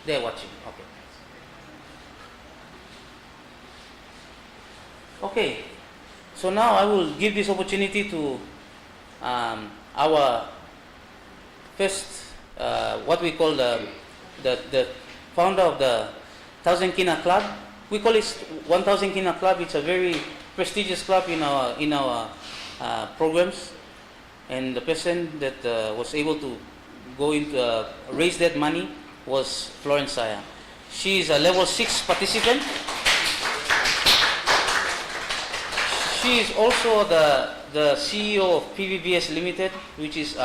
Speaker 1: They're watching. Okay. Okay. So now I will give this opportunity to our first, what we call the founder of the 1000 Kina Club. We call it 1000 Kina Club. It's a very prestigious club in our programs. And the person that was able to go into raise that money was Florence Saya. She is a level 6 participant. She is also the CEO of PVBS Limited, which is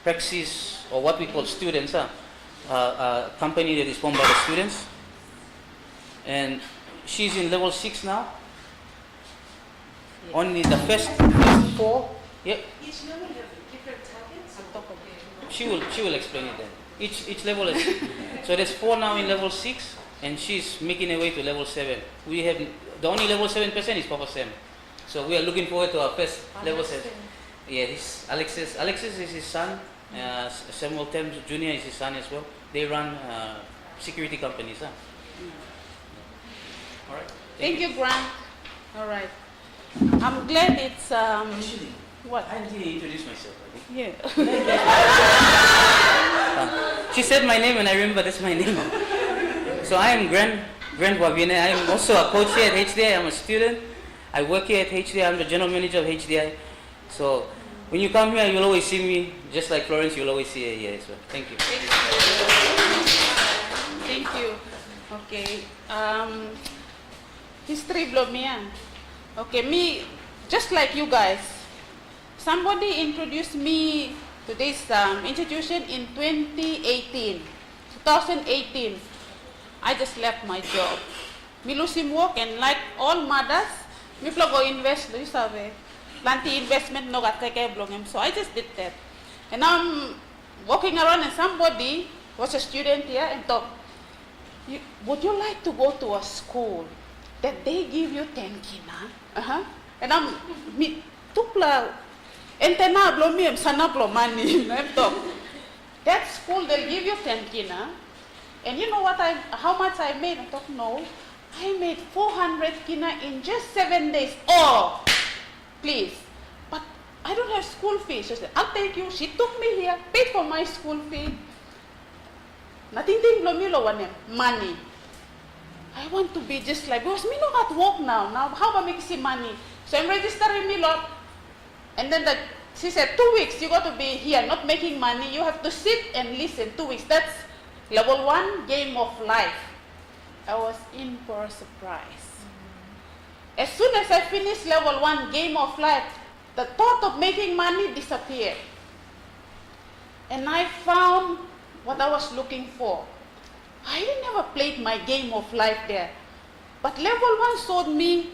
Speaker 1: Praxis, or what we call students, a company that is formed by the students. And she's in level 6 now. Only the first four. Yep.
Speaker 2: Each level have different targets?
Speaker 4: I'll talk about it.
Speaker 1: She will explain it then. Each level is so there's 4 now in level 6, and she's making her way to level 7. We have the only level 7 person is Papa Sam, so we are looking forward to our first level 7. Yeah, this Alexis is his son. Samuel Thames Jr. is his son as well. They run security companies. Huh? All right.
Speaker 4: Thank you, Grant. All right. I'm glad it's
Speaker 1: Actually,
Speaker 4: what?
Speaker 1: I didn't introduce myself. I think.
Speaker 4: Yeah.
Speaker 1: She said my name and I remember that's my name. So I am Grant Wabine. I am also a coach here at HDI. I'm a student. I work here at HDI. I'm the general manager of HDI. So when you come here, you'll always see me, just like Florence, you'll always see her here as well. Thank you.
Speaker 4: Thank you. Okay. History blow me. Okay, me, just like you guys, somebody introduced me to this institution in 2018. I just left my job. Me losing work, and like all mothers, me flo go invest, you sabe. Planty investment no gat keke blong. So I just did that. And I'm walking around, and somebody was a student here and thought, would you like to go to a school that they give you 10 kina? And I'm me tupla entena blow me sana blow money. That school they'll give you 10 kina. And you know what how much I made? I thought, no. I made 400 kina in just 7 days. Oh, please. But I don't have school fee. She said, I'll take you. She took me here, paid for my school fee. Nothing blow me money. I want to be just like, because me not at work now. Now, how am I making money? So I'm registering me lot. And then she said, 2 weeks, you got to be here, not making money. You have to sit and listen 2 weeks. That's level 1, game of life. I was in for a surprise. As soon as I finished level 1, game of life, the thought of making money disappeared. And I found what I was looking for. I never played my game of life there. But level 1 showed me,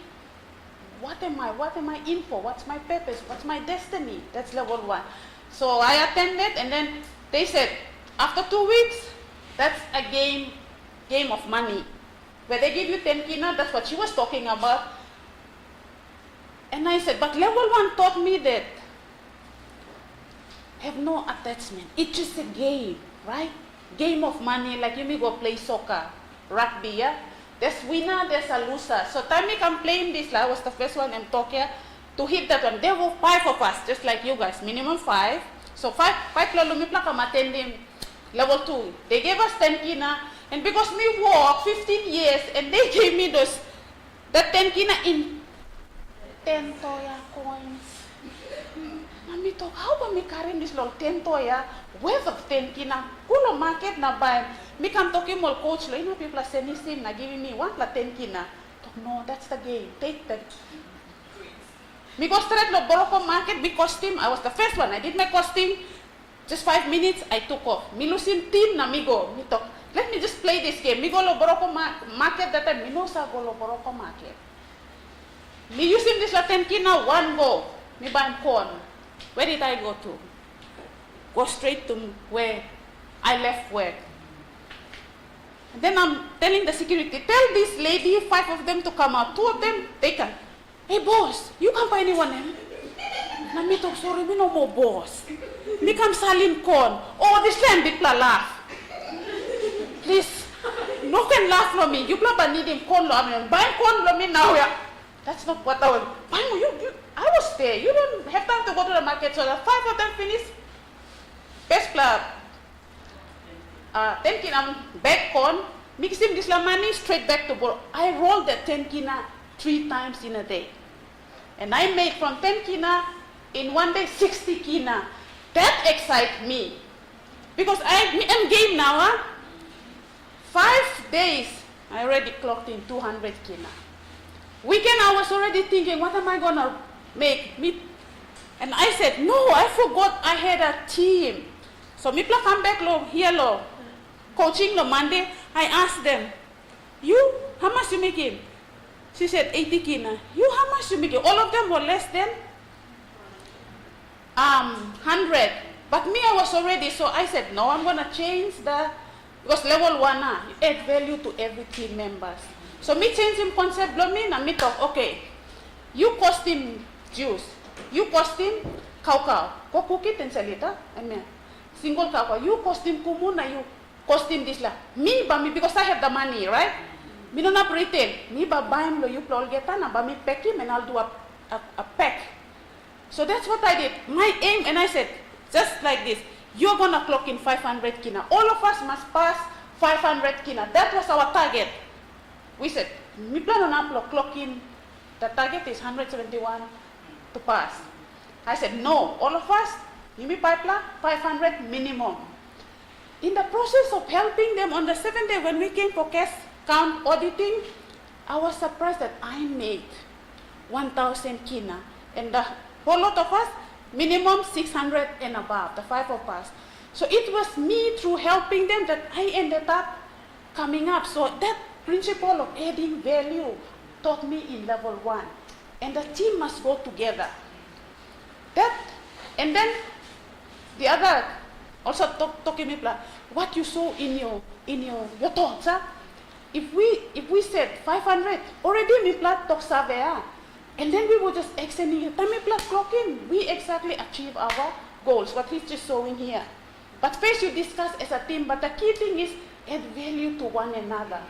Speaker 4: what am I in for? What's my purpose? What's my destiny? That's level 1. So I attended, and then they said, after 2 weeks, that's a game of money. Where they give you 10 kina, that's what she was talking about. And I said, but level 1 taught me that have no attachment. It's just a game, right? Game of money, like you may go play soccer, rugby, yeah? There's winner, there's a loser. So time me come playing this, I was the first one in Tokyo to hit that one. There were 5 of us, just like you guys, minimum 5. So 5 lumipla come attending level 2. They gave us 10 kina, and because me work 15 years, and they gave me that 10 kina in 10 toya coins. Mami talk, how about me carrying this little 10 toya worth of 10 kina? Kulo market na buy. Me come talking more coach, you know, people are sending sim na giving me 1 plus 10 kina. Talk, no, that's the game. Take that. Me go straight to Boroko market, me costume. I was the first one. I did my costume. Just 5 minutes, I took off. Me losing team na me go. Me talk, let me just play this game. Me go lo Boroko market that time. Me no sa go lo Boroko market. Me using this la 10 kina, 1 go. Me buy corn. Where did I go to? Go straight to where I left work. And then I'm telling the security, tell this lady, 5 of them to come out. 2 of them, they can. Hey boss, you can't buy anyone eh? Na me talk, sorry, me no more boss. Me come selling corn. Oh, this land big laugh. Please, no can laugh from me. You plaba need him corn lo. I mean, buy corn lo me now. Yeah. That's not what I was. I was there. You don't have time to go to the market. So the 5 of them finished. Best club. Then kina back corn. Mixing this la money straight back to Boro. I rolled that 10 kina 3 times in a day. And I made from 10 kina in 1 day 60 kina. That excites me. Because I'm game now. 5 days, I already clocked in 200 kina. Weekend, I was already thinking, what am I going to make? And I said, no, I forgot I had a team. So, me come back here, coaching Monday. I asked them, how much you making? She said 80 kina. You, how much you make? All of them were less than 100. But me, I was already, so I said, no, I'm gonna change because level 1, you add value to every team members. So me changing concept, blow me, and me talk, okay, you cost him juice, you cost him cow, go cook it and sell it, I mean, single cow, you cost him kumuna, you cost him this la. Me, because I have the money, right? Me don't have retail. Me, buy him, you plug get and me pack him and I'll do a pack. So that's what I did. My aim, and I said, just like this, you're gonna clock in 500 kina. All of us must pass 500 kina. That was our target. We said, we plan on clock in, the target is 171 to pass. I said, no, all of us, Yumi Pipeline, 500 minimum. In the process of helping them on the 7th day when we came for cash count auditing, I was surprised that I made 1,000 kina. And the whole lot of us, minimum 600 and above, the 5 of us. So it was me through helping them that I ended up coming up. So that principle of adding value taught me in level 1. And the team must go together. That, and then the other, also talking me, what you saw in your thoughts, if we said 500, already me talk survey, and then we were just extending it. Time plus clock in, we exactly achieve our goals, what he's just showing here. But first you discuss as a team, but the key thing is add value to one another.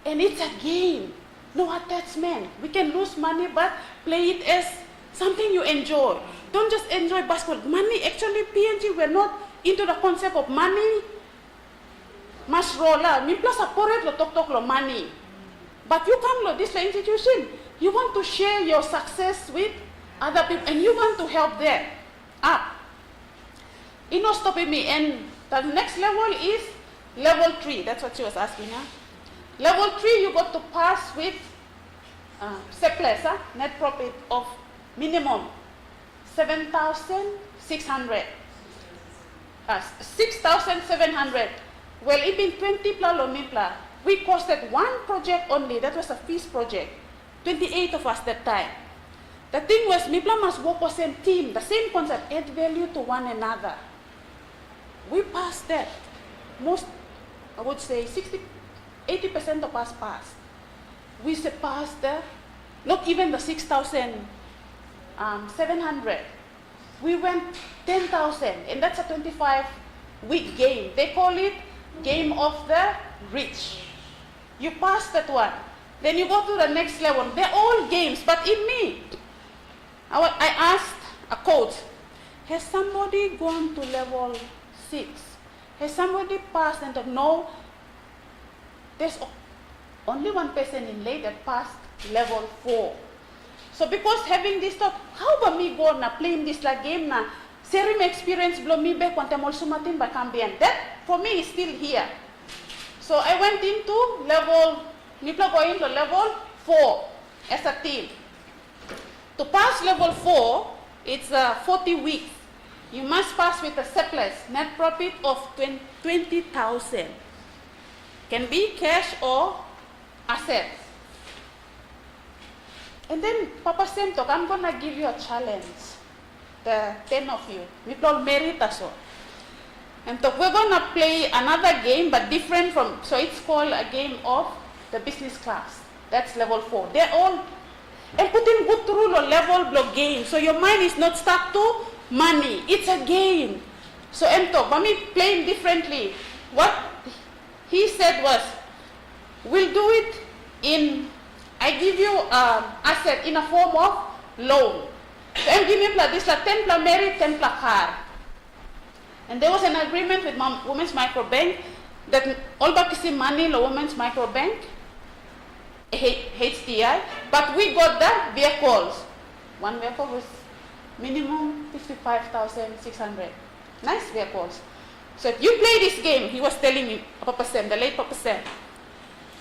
Speaker 4: And it's a game, no attachment. We can lose money, but play it as something you enjoy. Don't just enjoy basketball. Money, actually, PNG, we're not into the concept of money. Mas rola, mi plus a porret lo talk lo money. But you come lo this institution. You want to share your success with other people and you want to help them up. It not stopping me. And the next level is level 3. That's what she was asking. Huh? Level 3, you got to pass with surplus, net profit of minimum 7,600. 6,700. Well, it been 20 pla lomipla. We costed one project only. That was a feast project. 28 of us that time. The thing was, Mipla must work as a team, the same concept, add value to one another. We passed that. Most, I would say, 80% of us passed. We surpassed not even the 6,700. We went 10,000, and that's a 25-week game. They call it game of the rich. You pass that one. Then you go to the next level. They're all games, but in me, I asked a coach, has somebody gone to level 6? Has somebody passed? And no, there's only one person in late that passed level 4. So because having this thought, how about me go na playing this like game na, sharing my experience blow me back when I'm also matin by Cambian. That for me is still here. So I went into level, Nipla go into level 4 as a team. To pass level 4, it's 40 weeks. You must pass with a surplus, net profit of 20,000. Can be cash or assets. And then Papa Sam talk, I'm gonna give you a challenge. The 10 of you. We call merit also. And talk, we're gonna play another game but different from, so it's called a game of the business class. That's level 4. They're all, and put in good rule or level block game. So your mind is not stuck to money. It's a game. So talk, but me playing differently. What he said was, we'll do it in, I give you asset in a form of loan. So give me this like 10 pla merit, 10 pla car. And there was an agreement with Women's Microbank that all back is money in the Women's Microbank, HDI, but we got the vehicles. One vehicle was minimum 55,600. Nice vehicles. So if you play this game, he was telling me, Papa Sam, the late Papa Sam,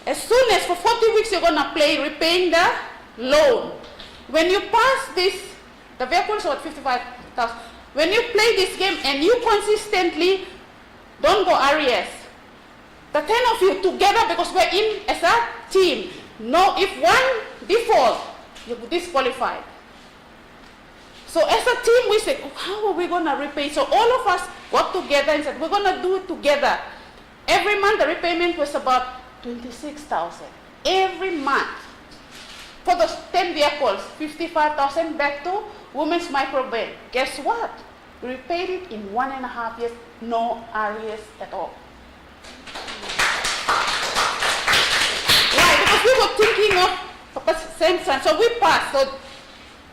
Speaker 4: as soon as for 40 weeks you're gonna play repaying the loan. When you pass this, the vehicles are 55,000. When you play this game and you consistently don't go RES, the 10 of you together, because we're in as a team, No, if one default, you're disqualified. So as a team, we said, how are we going to repay? So all of us got together and said, we're going to do it together. Every month, the repayment was about 26,000. Every month. For those 10 vehicles, 55,000 back to Women's Microbank. Guess what? We repaid it in 1.5 years, no arrears at all. Why? Because we were thinking of same time. So we passed. So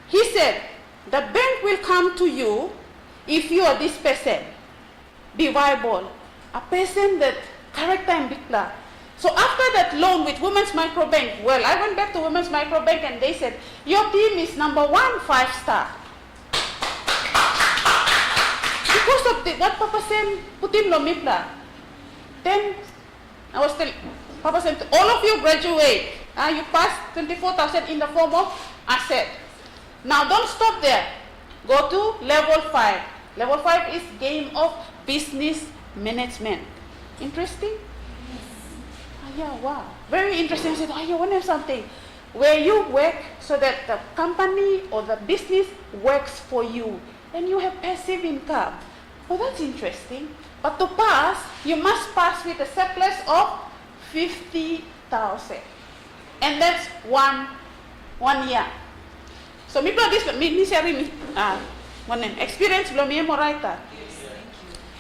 Speaker 4: he said, the bank will come to you if you are this person. Be viable. A person that character and big plan. So after that loan with Women's Microbank, well, I went back to Women's Microbank and they said, your team is number 1 5-star. Because of what Papa said, Putin Lomipla. Then I was telling, Papa said, all of you graduate. You passed 24,000 in the form of asset. Now don't stop there. Go to level 5. Level 5 is game of business management. Interesting? Yeah, wow. Very interesting. I said, you want to have something where you work so that the company or the business works for you and you have passive income. Well, that's interesting. But to pass, you must pass with a surplus of 50,000. And that's one year. So, me this one experience belum me moraita.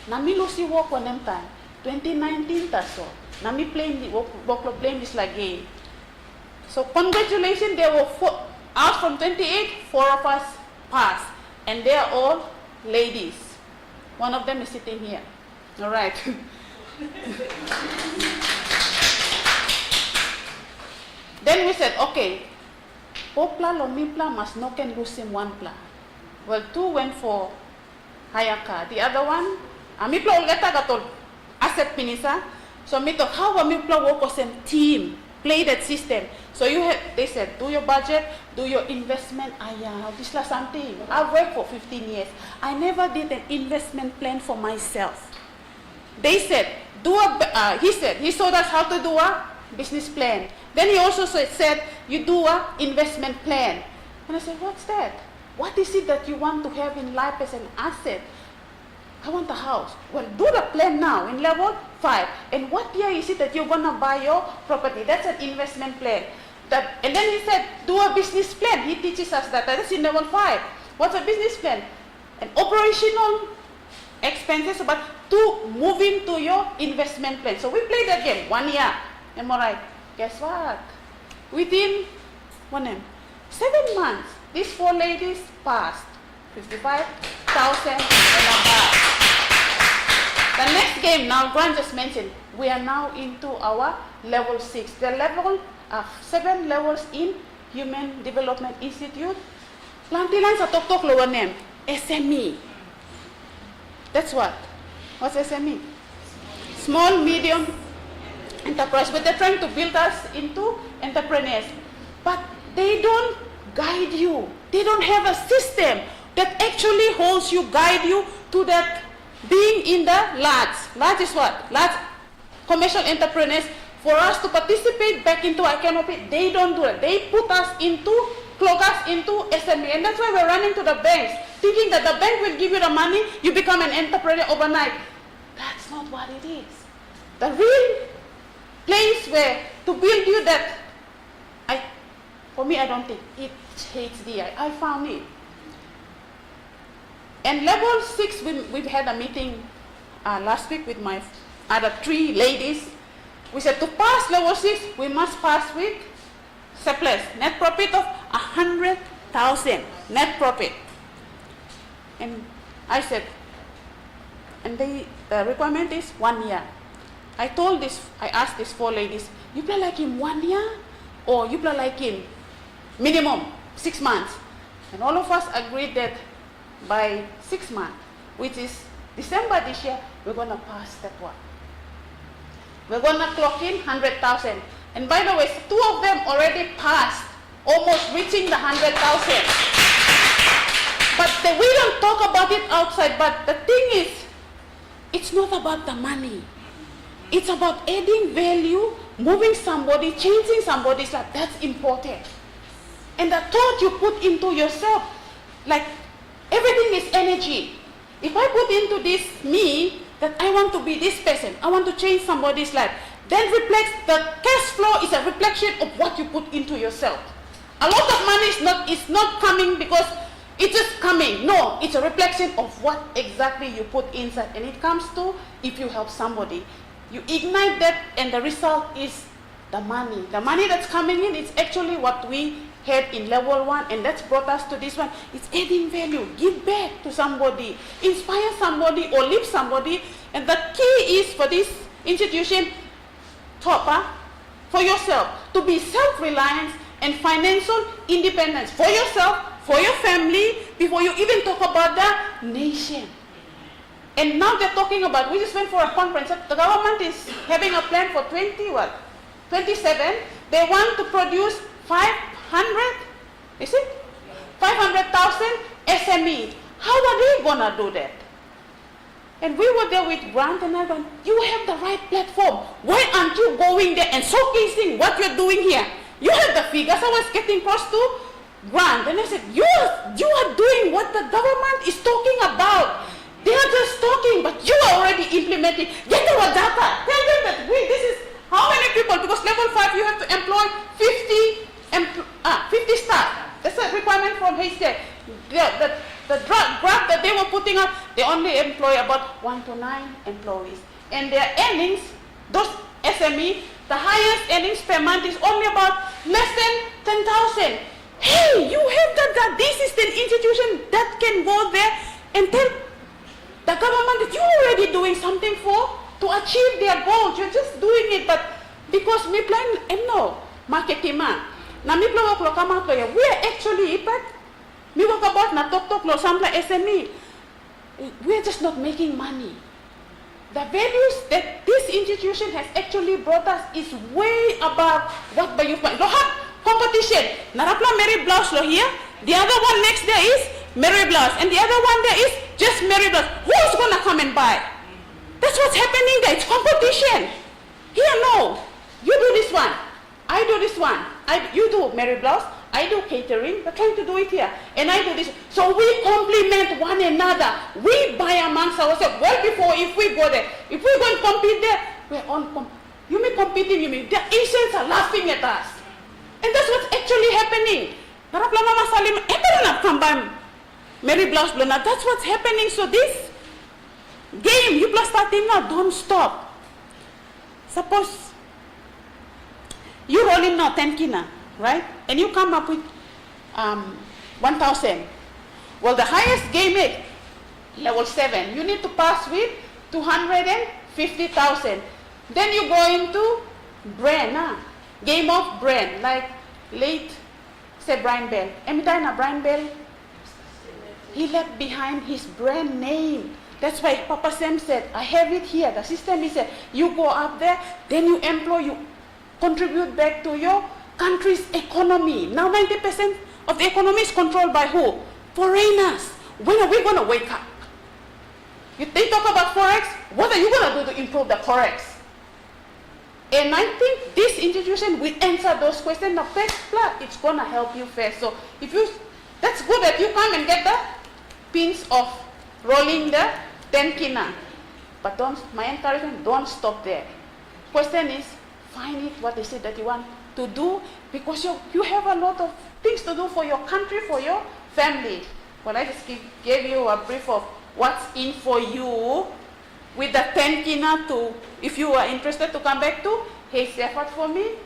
Speaker 4: Nami lusi walk one time 2019 taso. Nami playing the playing this like game. So congratulations, there were 4 out from 28, 4 of us passed, and they are all ladies. One of them is sitting here. All right. Then we said, okay, Popla Lomipla must no can lose him 1 pla. Well, 2 went for Hayaka. The other one, Mipla Uleta got asset pinisa. So me thought, how will Mipla work as a team? Play that system. So they said, do your budget, do your investment. This is something. I've worked for 15 years. I never did an investment plan for myself. They said, he showed us how to do a business plan. Then he also said, you do a investment plan. And I said, what's that? What is it that you want to have in life as an asset? I want a house. Well, do the plan now in level 5. And what year is it that you're going to buy your property? That's an investment plan. And then he said, do a business plan. He teaches us that. That's in level 5. What's a business plan? An operational expenses, but to move into your investment plan. So we played that game 1 year. Am I right? Guess what? Within 7 months, these 4 ladies passed 55,000 and above. The next game, now Grant just mentioned, we are now into our level 6. The level 7 levels in Human Development Institute. Plantilan sa tok-tok lower name, SME. That's what? What's SME? Small, medium enterprise. But they're trying to build us into entrepreneurs. But they don't guide you. They don't have a system that actually holds you, guide you to that being in the large. Large is what? Large commercial entrepreneurs. For us to participate back into economy, they don't do it. They put us plug us into SME. And that's why we're running to the banks, thinking that the bank will give you the money, you become an entrepreneur overnight. That's not what it is. The real place where to build you that, for me, I don't think it HDI. I found it. And level 6, we've had a meeting last week with my other 3 ladies. We said to pass level 6, we must pass with surplus, net profit of 100,000, net profit. And I said, and the requirement is 1 year. I asked these 4 ladies, you play like him 1 year or you play like him minimum 6 months? And all of us agreed that by 6 months, which is December this year, we're going to pass that one. We're going to clock in 100,000. And by the way, 2 of them already passed, almost reaching the 100,000. But we don't talk about it outside. But the thing is, it's not about the money. It's about adding value moving somebody, changing somebody's life, that's important. And the thought you put into yourself, like everything is energy. If I put into this me, that I want to be this person, I want to change somebody's life, then reflects, the cash flow is a reflection of what you put into yourself. A lot of money is not coming because it's just coming. No, it's a reflection of what exactly you put inside. And it comes to, if you help somebody, you ignite that, and the result is the money. The money that's coming in is actually what we had in level 1, and that's brought us to this one. It's adding value. Give back to somebody, inspire somebody, or lift somebody. And the key is for this institution, for yourself, to be self-reliant and financial independence for yourself, for your family, before you even talk about the nation. And now they're talking about, we just went for a conference, the government is having a plan for 27, they want to produce 500, is it? 500,000 SME. How are they gonna do that? And we were there with Grant, and I went, you have the right platform. Why aren't you going there and showcasing what you're doing here? You have the figures. I was getting close to Grant, and I said, you are doing what the government is talking about. They are just talking, but you are already implementing. Get our data. Tell them that this is how many people, because level 5 you have to employ 50 staff. That's a requirement from HCI. The graph that they were putting up, they only employ about 1 to 9 employees. And their earnings, those SME, the highest earnings per month is only about less than 10,000. Hey, you have that. This is the institution that can go there and tell the government that you're already doing something to achieve their goals. You're just doing it, but because me plan no marketing man. Na mi plan ko kama to ya. We are actually but me work about na tok lo samla SME. We are just not making money. The values that this institution has actually brought us is way above what by you find. Lo have competition. Narapla Mary Blouse lo here. The other one next there is Mary Blouse, and the other one there is just Mary Blouse. Who's gonna come and buy? That's what's happening there. It's competition. Here, no. You do this one. I do this one. You do Mary Blouse. I do catering. We're trying to do it here. And I do this. So we complement one another. We buy amongst ourselves. Well, before, if we go there, if we're going to compete there, we're on. You mean competing? You mean the Asians are laughing at us. And that's what's actually happening. Mary Blouse, that's what's happening. So this game, you plus starting now, don't stop. Suppose you roll in now 10 kina, right? And you come up with 1,000. Well, the highest game is level 7. You need to pass with 250,000. Then you go into brand, game of brand, like late, say Brian Bell. Anytime Brian Bell, he left behind his brand name. That's why Papa Sam said, I have it here. The system is that you go up there, then you employ, you contribute back to your country's economy. Now 90% of the economy is controlled by who? Foreigners. When are we going to wake up? They talk about Forex. What are you going to do to improve the Forex? And I think this institution will answer those questions. The first plot, it's going to help you first. So if you, that's good that you come and get the pins of rolling the 10 kina. But my encouragement, don't stop there. Question is, find it what is it that you want to do, because you have a lot of things to do for your country, for your family. Well, I just gave you a brief of what's in for you with the 10 kina to, if you are interested to come back to his effort for me.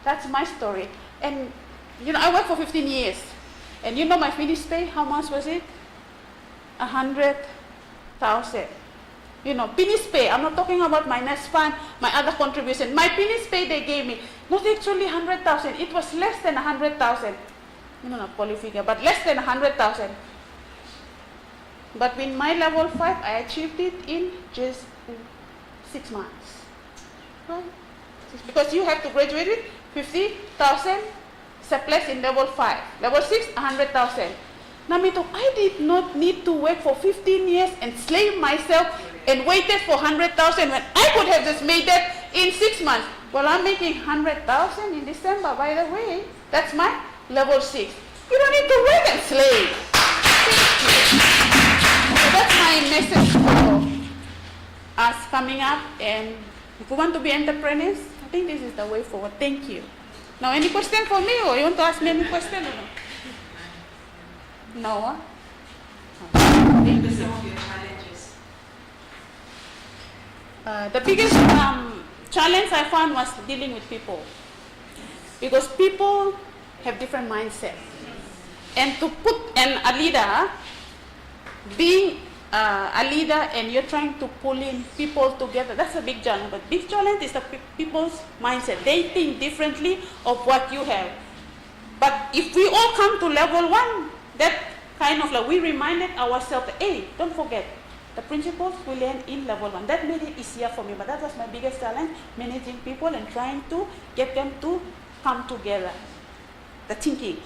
Speaker 4: That's my story. And I worked for 15 years. And my finished pay, how much was it? 100,000. Finished pay. I'm not talking about my nest fund, my other contribution. My finished pay they gave me, not actually 100,000. It was less than 100,000. Not poly figure, but less than 100,000. But in my level 5, I achieved it in just 6 months. Right? Because you have to graduate with 50,000 surplus in level 5. Level 6, 100,000. Namito, I did not need to work for 15 years and slave myself and waited for 100,000 when I could have just made that in 6 months. Well, I'm making 100,000 in December, by the way. That's my level 6. You don't need to work and slave. Thank you. So that's my message for us coming up. And if we want to be entrepreneurs, I think this is the way forward. Thank you. Now, any question for me, or you want to ask me any question or no? No, huh?
Speaker 2: What are some of your challenges?
Speaker 4: The biggest challenge I found was dealing with people, because people have different mindsets, and to put a leader, being a leader, and you're trying to pull in people together, that's a big challenge. But big challenge is the people's mindset. They think differently of what you have. But if we all come to level 1, that kind of like we reminded ourselves, hey, don't forget, the principles we learned in level 1. That made it easier for me, but that was my biggest challenge, managing people and trying to get them to come together. The thinking.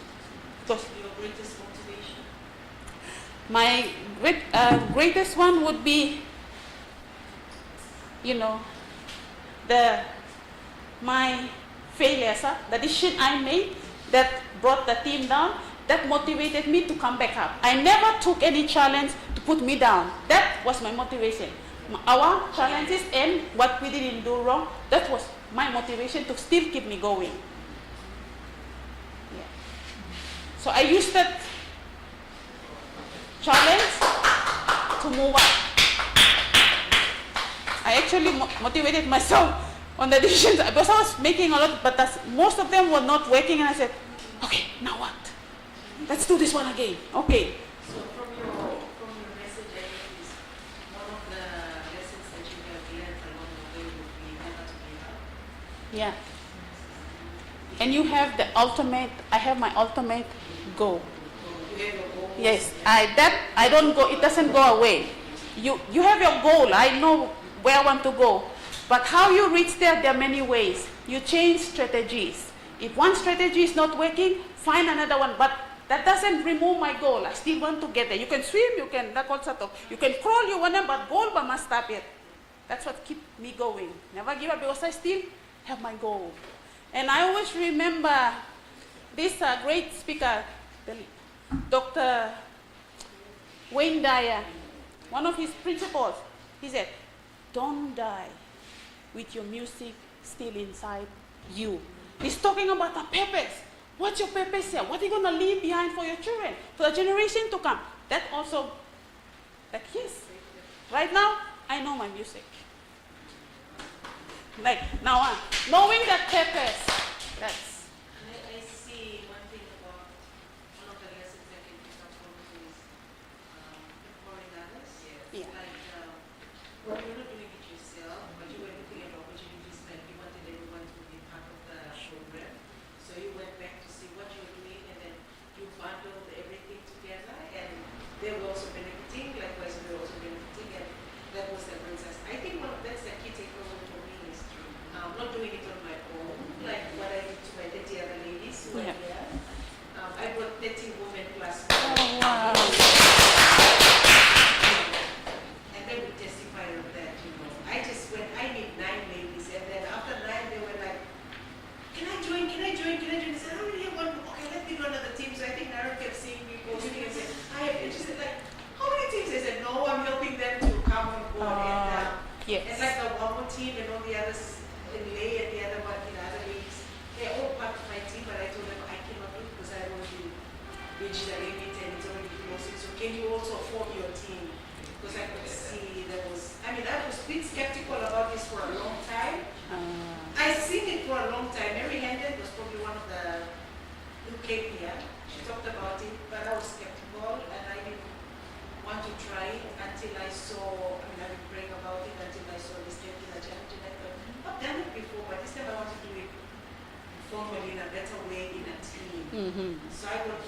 Speaker 4: Because
Speaker 2: Your greatest motivation?
Speaker 4: my greatest one would be, my failures, the decision I made that brought the team down, that motivated me to come back up. I never took any challenge to put me down. That was my motivation. Our challenges and what we didn't do wrong, that was my motivation to still keep me going. Yeah. So I used that challenge to move up. I actually motivated myself on the decisions because I was making a lot, but most of them were not working, and I said, okay, now what? Let's do this one again. Okay.
Speaker 2: So from your message, I think is one of the lessons that you have learned along the way would be never to give up.
Speaker 4: Yeah. And you have the ultimate, I have my ultimate goal.
Speaker 2: You have your goals.
Speaker 4: Yes, I don't go, it doesn't go away. You have your goal, I know where I want to go. But how you reach there are many ways. You change strategies. If one strategy is not working, find another one. But that doesn't remove my goal. I still want to get there. You can swim, you can crawl, you want to, but goal, but must stop it. That's what keeps me going. Never give up because I still have my goal. And I always remember this great speaker, Dr. Wayne Dyer. One of his principles, he said, don't die with your music still inside you. He's talking about the purpose. What's your purpose here? What are you going to leave behind for your children, for the generation to come? That also, like, yes, right now, I know my music. Like, now, knowing that purpose, that's...
Speaker 2: I see one thing about one of the lessons I can pick up from you is empowering others.
Speaker 4: Yeah.
Speaker 2: Like, you're not doing it yourself, but you were looking at opportunities that you wanted everyone to be part of the program. So you went back to see what you were doing, and then you bundled everything together, and they were also benefiting, likewise we were also benefiting, and that was the great success. I think that's the key takeaway for me is not doing it on my own, like what I did to my 30 other ladies who
Speaker 4: Yeah.
Speaker 2: were here. I brought 30 women plus.
Speaker 4: Oh, wow.
Speaker 2: And they would testify of that, I just went, I need 9 ladies, and then after 9 they were like, can I join? I said, I only have one, okay, let me run another team. So I think Nara kept seeing me posting and said, I have interested, like, how many teams? I said, no, I'm helping them to come on board.
Speaker 4: Yes.
Speaker 2: And like the one team and all the others, and Lay and the other one, other ladies, they're all part of my team, but I told them I cannot do it because I already reached the limit and it's already closing. So can you also form your team? Because I could see there was, I was a bit skeptical about this for a long time. I've seen it for a long time. Mary Hendon was probably one of the who came here. She talked about it, but I was skeptical and I didn't want to try it until I saw, I've been praying about it until I saw this taking a challenge, and I thought, I've done it before, but this time I want to do it formally in a better way in a team.
Speaker 4: Mm-hmm.
Speaker 2: So I got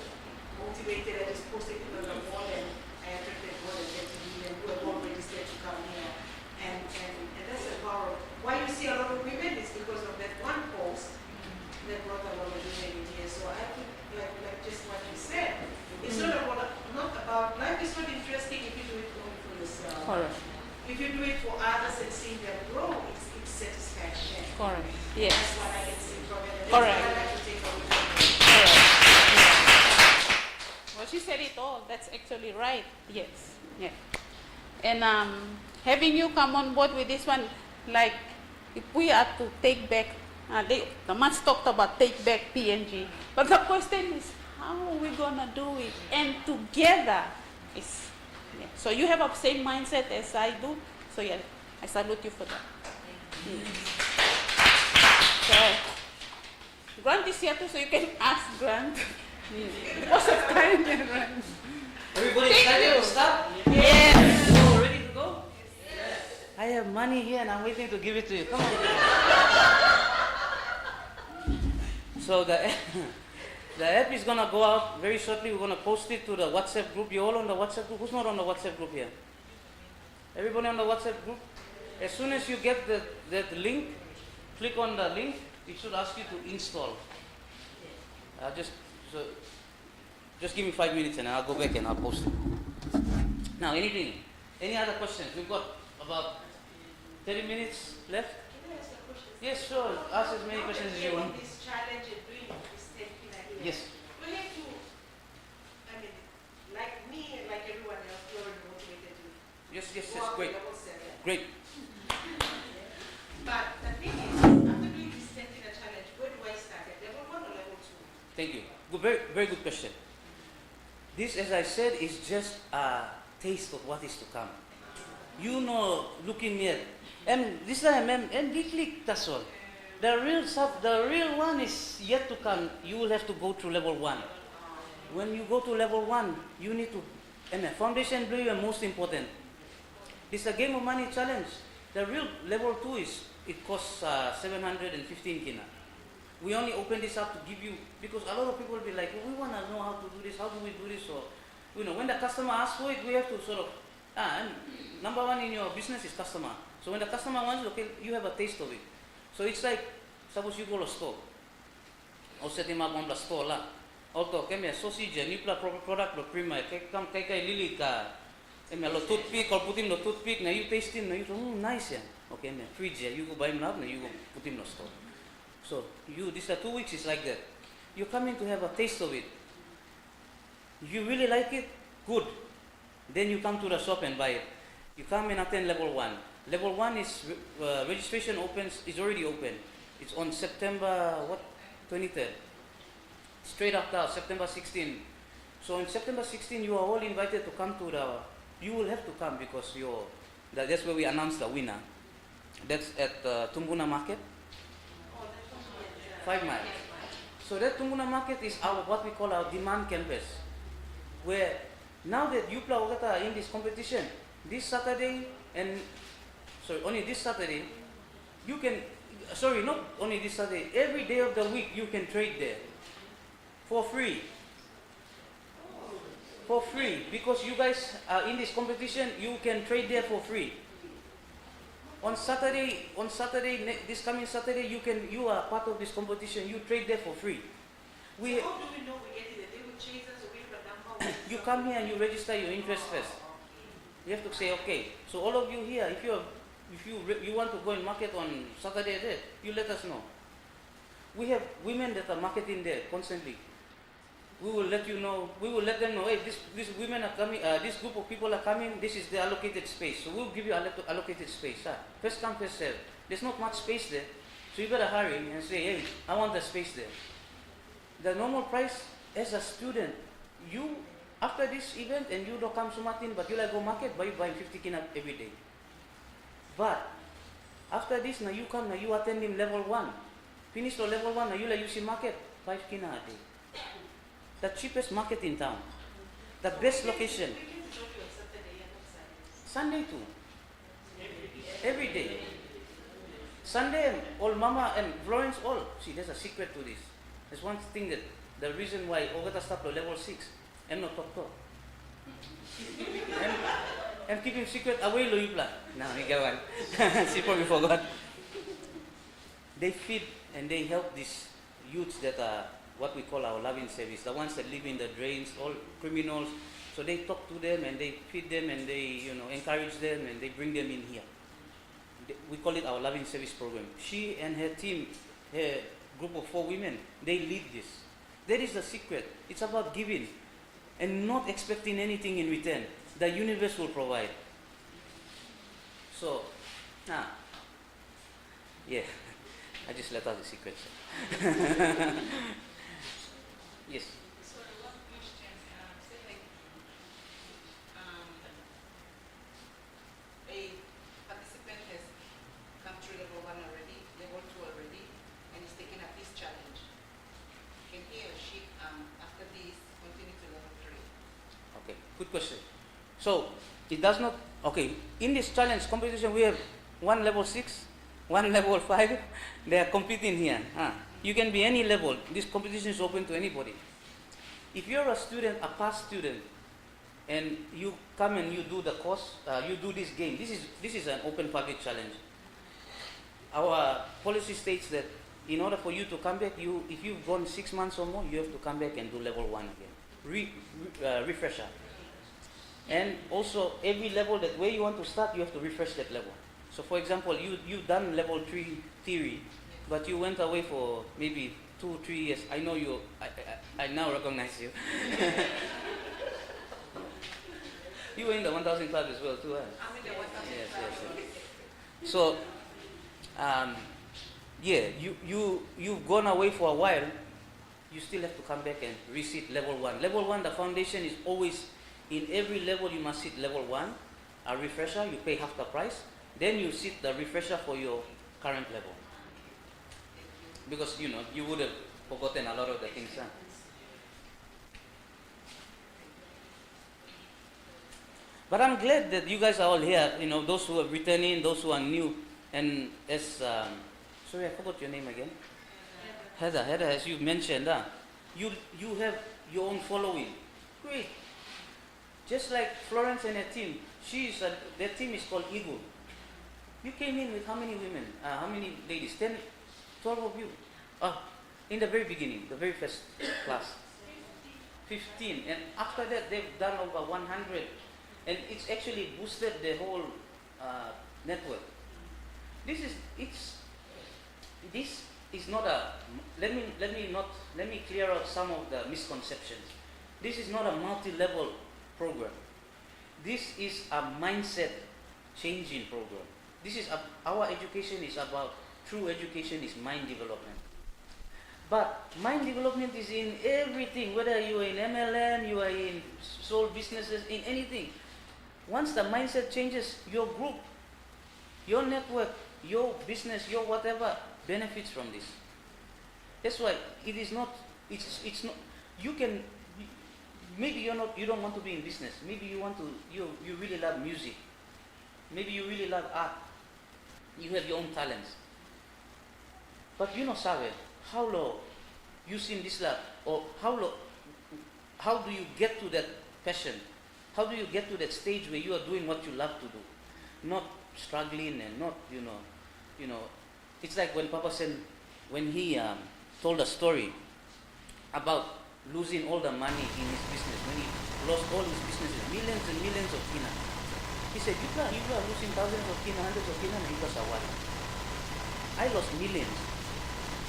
Speaker 2: motivated. I just posted it on the wall, and I attracted more than 30 million who are all registered to come here. And that's the power of why you see a lot of women is because of that one post that brought a lot of women in here. So I think, like just what you said, it's not about life is not interesting if you do it only for yourself.
Speaker 4: Correct.
Speaker 2: If you do it for fathers and seeing them grow, it's satisfaction.
Speaker 4: Correct. Yes.
Speaker 2: That's what I can see from it. And
Speaker 4: Correct.
Speaker 2: that's what I like to take away from it.
Speaker 4: Correct. Yeah. Well, she said it all. That's actually right. Yes. Yeah. And having you come on board with this one, like if we are to take back, the man talked about take back PNG, but the question is how are we gonna do it? And together is. Yeah. So you have the same mindset as I do. So yeah, I salute you for that. So Grant is here too, so you can ask Grant. What's the time, Grant?
Speaker 1: Everybody
Speaker 4: Thank
Speaker 1: excited
Speaker 4: you.
Speaker 1: to start?
Speaker 4: Yes.
Speaker 1: So ready to go? Yes. I have money here and I'm waiting to give it to you. Come on. So the app is gonna go out very shortly. We're gonna post it to the WhatsApp group. You all on the WhatsApp group? Who's not on the WhatsApp group here? Everybody on the WhatsApp group? As soon as you get that link, click on the link. It should ask you to install. Just give me 5 minutes and I'll go back and I'll post it. Now, any other questions? We've got about 30 minutes left.
Speaker 2: Can I ask a question?
Speaker 1: Yes, sure. Ask as many questions as you want.
Speaker 2: This challenge and doing this therapy here.
Speaker 1: Yes.
Speaker 2: We have to, I mean, like me and like everyone else, we're motivated to
Speaker 1: Yes, yes,
Speaker 2: go
Speaker 1: yes.
Speaker 2: up to
Speaker 1: Great.
Speaker 2: level 7.
Speaker 1: Great.
Speaker 2: But the thing is, after doing this 10 challenge, where do I start? At level 1 or level 2?
Speaker 1: Thank you. Good, very, very good question. This, as I said, is just a taste of what is to come. You know, looking here, and this time, and click, that's all. The real stuff, the real one is yet to come. You will have to go through level 1. When you go to level 1, you need to, and foundation blue are most important. It's a game of money challenge. The real level 2 is, it costs 715 kina. We only open this up to give you, because a lot of people will be like, we want to know how to do this, how do we do this? Or, when the customer asks for it, we have to sort of, and number one in your business is customer. So when the customer wants it, okay, you have a taste of it. So it's like, suppose you go to a store, or set him up on the store lah. Auto, kaya sausage, new product, lo prima, kaya lili ka, lo toothpick, or put him the toothpick, na you taste him, na you go, nice yan. Okay, fridge, you go buy him now, na you go put him in the store. So these are 2 weeks, it's like that. You come in to have a taste of it. If you really like it, good. Then you come to the shop and buy it. You come and attend level 1. Level 1 is, registration is already open. It's on September, 23rd. Straight after, September 16. So on September 16, you are all invited to come to you will have to come because that's where we announce the winner. That's at Tumbuna Market. 5 miles. So that Tumbuna Market is what we call our demand campus, where now that Yupla Ogata are in this competition, this Saturday only this Saturday, you can, not only this Saturday, every day of the week you can trade there for free. For free, because you guys are in this competition, you can trade there for free. On Saturday, this coming Saturday, you are part of this competition. You trade there for free.
Speaker 2: So how do we know we get it? They will chase us away from number 1.
Speaker 1: You come here and you register your interest first. You have to say, okay. So all of you here, if you want to go and market on Saturday there, you let us know. We have women that are marketing there constantly. We will let you know. We will let them know. Hey, these women are coming. This group of people are coming. This is the allocated space. So we'll give you allocated space. First come, first serve. There's not much space there, so you better hurry and say, hey, I want the space there. The normal price as a student, you after this event and you don't come to Martin, but you like go market, but you buy 50 kina every day. But after this, now you come, now you attending level 1. Finish the level 1, now you like you see market 5 kina a day. The cheapest market in town. The best location. Sunday too. Every day. Sunday, all Mama and Florence, all. See, there's a secret to this. There's one thing that the reason why Ogata stopped at level 6, I'm not talk. I'm keeping secret away lo yupla. Now, you get one. She probably forgot. They feed and they help these youths that are what we call our loving service, the ones that live in the drains, all criminals. So they talk to them and they feed them and they, encourage them and they bring them in here. we call it our loving service program. She and her team, her group of 4 women, they lead this. That is the secret. It's about giving and not expecting anything in return. The universe will provide. So, yeah, I just let out the secret. Yes.
Speaker 2: Sorry, one question. Say like a participant has come to level 1 already, level 2 already, and is taking up this challenge. Can he or she, after this, continue to level 3?
Speaker 1: Okay, good question. So, it does not, okay, in this challenge competition we have one level 6, one level 5, they are competing here. You can be any level, this competition is open to anybody. If you're a student, a past student, and you come and you do the course, you do this game, this is an open public challenge. Our policy states that in order for you to come back, if you've gone 6 months or more, you have to come back and do level 1 again, refresher. And also every level that where you want to start, you have to refresh that level. So for example, you've done level 3 theory, but you went away for maybe 2-3 years. I know you, I now recognize you. You were in the 1000 club as well too, huh?
Speaker 2: I'm in the 1000
Speaker 1: Yes,
Speaker 2: club.
Speaker 1: yes, yes. So, yeah, you've gone away for a while, you still have to come back and resit level 1. Level 1, the foundation is always, in every level you must sit level 1, a refresher, you pay half the price, then you sit the refresher for your current level. Because, you know, you would have forgotten a lot of the things, huh? But I'm glad that you guys are all here, you know, those who are returning, those who are new, and as, sorry, I forgot your name again. Heather, as you mentioned, you have your own following. Great. Just like Florence and her team, their team is called Eagle. You came in with how many women? How many ladies? 10, 12 of you. In the very beginning, the very first class. 15. And after that, they've done over 100. And it's actually boosted the whole network. This is not a, let me clear out some of the misconceptions. This is not a multi-level program. This is a mindset changing program. Our education is about, true education is mind development. But mind development is in everything, whether you are in MLM, you are in soul businesses, in anything. Once the mindset changes, your group, your network, your business, your whatever benefits from this. That's why it's not, maybe you don't want to be in business. Maybe you really love music. Maybe you really love art. You have your own talents. But you know, sabe, how low you see this love, or how do you get to that passion? How do you get to that stage where you are doing what you love to do? Not struggling and not, you know, it's like when Papa said, when he told a story about losing all the money in his business, when he lost all his businesses, millions and millions of kina. He said, you are losing thousands of kina, hundreds of kina, and it was a while. I lost millions.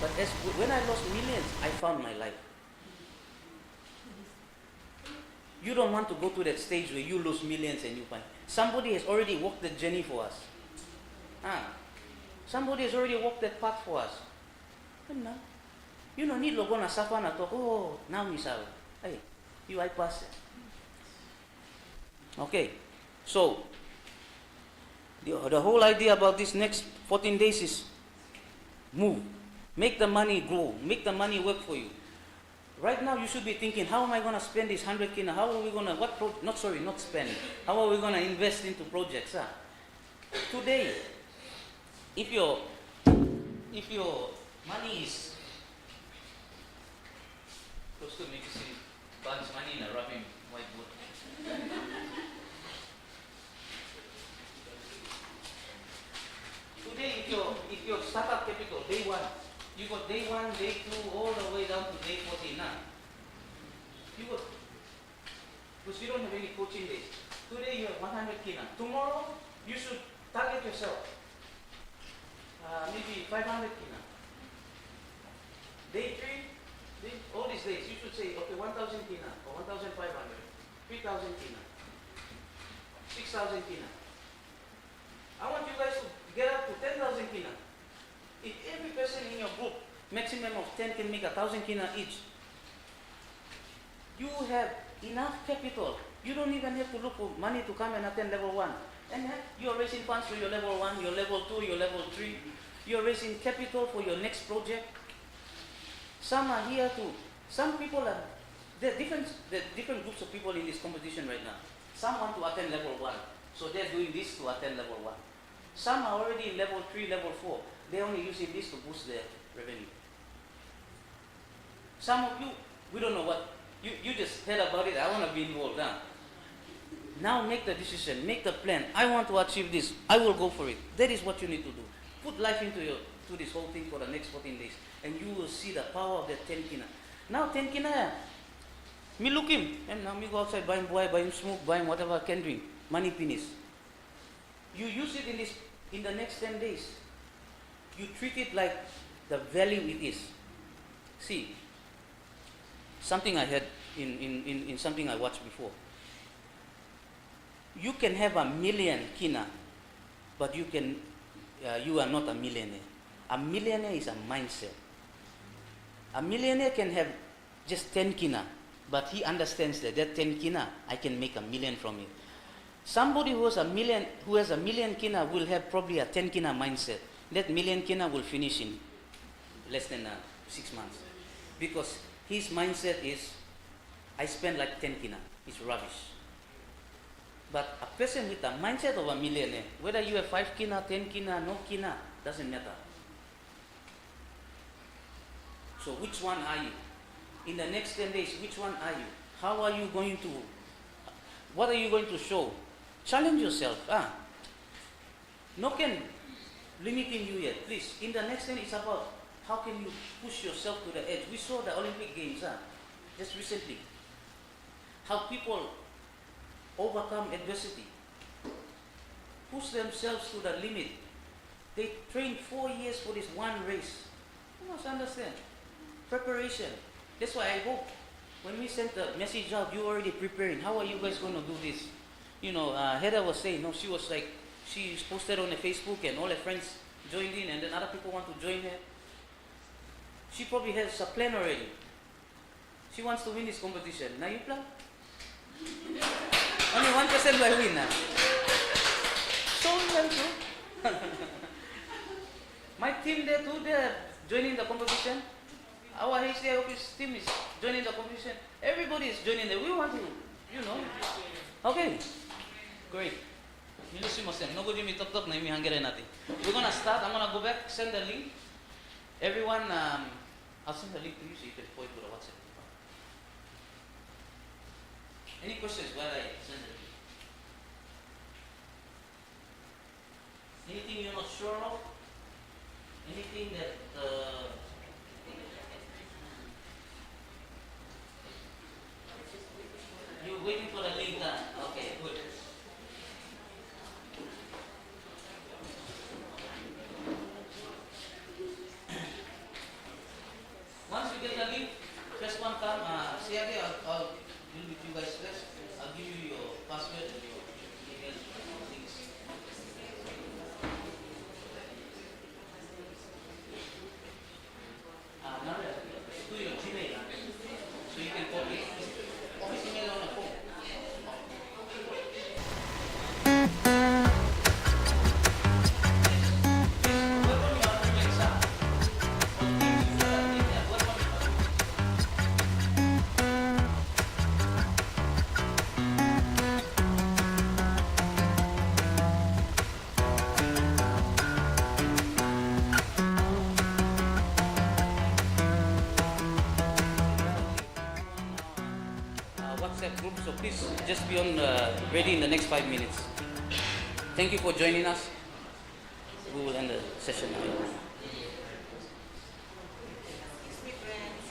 Speaker 1: But when I lost millions, I found my life. You don't want to go to that stage where you lose millions and you find. Somebody has already walked the journey for us. Somebody has already walked that path for us. You don't need to go na suffer na talk, oh, now we saw. Hey, you I pass. Okay, so the whole idea about this next 14 days is move. Make the money grow. Make the money work for you. Right now, you should be thinking, how am I going to spend this 100 kina? How are we going to, not spend. How are we going to invest into projects? Today, if your money is close to me, see bunch money in a rubbing whiteboard. Today, if your startup capital, day 1, you got day 1, day 2, all the way down to day 14 now. Because you don't have any coaching days. Today you have 100 kina. Tomorrow, you should target yourself. maybe 500 kina. Day 3, all these days, you should say, okay, 1,000 kina, or 1,500, 3,000 kina, 6,000 kina. I want you guys to get up to 10,000 kina. If every person in your group, maximum of 10 can make 1,000 kina each, you have enough capital. You don't even have to look for money to come and attend level 1. And you're raising funds for your level 1, your level 2, your level 3. You're raising capital for your next project. Some are here to, some people are, there are different groups of people in this competition right now. Some want to attend level 1, so they're doing this to attend level 1. Some are already in level 3, level 4. They're only using this to boost their revenue. Some of you, we don't know what, you just heard about it, I want to be involved now. Now make the decision, make the plan. I want to achieve this, I will go for it. That is what you need to do. Put life into this whole thing for the next 14 days. And you will see the power of that 10 kina. Now 10 kina, me look him. And now me go outside buying boy, buying smoke, buying whatever I can drink. Money pennies. You use it in the next 10 days. You treat it like the value it is. See, something I had in something I watched before. You can have 1,000,000 kina, but you are not a millionaire. A millionaire is a mindset. A millionaire can have just 10 kina, but he understands that 10 kina, I can make 1,000,000 from it. Somebody who has 1,000,000 kina will have probably a 10 kina mindset. That 1,000,000 kina will finish in less than 6 months. Because his mindset is, I spend like 10 kina. It's rubbish. But a person with a mindset of a millionaire, whether you have 5 kina, 10 kina, no kina, doesn't matter. So which one are you? In the next 10 days, which one are you? How are you going to, what are you going to show? Challenge yourself. No can limiting you yet. Please, in the next 10, it's about how can you push yourself to the edge. We saw the Olympic Games just recently. How people overcome adversity, push themselves to the limit. They trained 4 years for this one race. You must understand. Preparation. That's why I hope when we sent the message out, you already preparing. How are you guys going to do this? You know, Heather was saying, no, she was like, she posted on the Facebook and all her friends joined in, and then other people want to join her. She probably has a plan already. She wants to win this competition. Now you plan? Only 1% will win now. So well too. My team there too, they're joining the competition. Our HDI office team is joining the competition. Everybody is joining there. We want to, you know. Okay. Great. Nobody may talk na imihanggiray natin. We're gonna start. I'm gonna go back, send the link. Everyone, I'll send the link to you so you can point to the WhatsApp. Any questions while I send the link? Anything you're not sure of? Anything that you're waiting for the link? Okay, good. Once you get the link, first one come, CRD, I'll deal with you guys first. I'll give you your password and your email things. Now, to your Gmail, so you can copy office email on the phone. WhatsApp group, so please just be on ready in the next 5 minutes. Thank you for joining us. We will end the session now.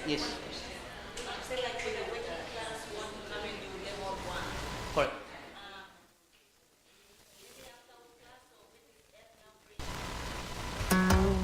Speaker 1: Yes.
Speaker 2: Say like with the working class want to come and do level 1.
Speaker 1: Correct.
Speaker 2: Is it after class or with this app now?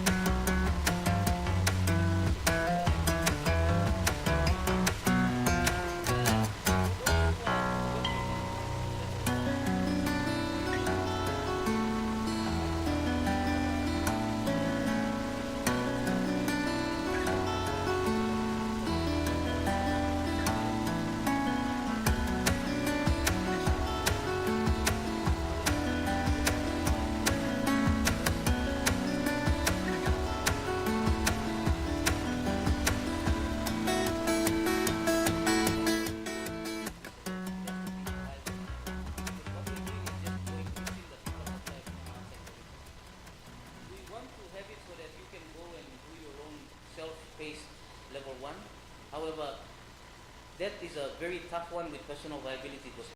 Speaker 1: one. However, that is a very tough one with personal viability because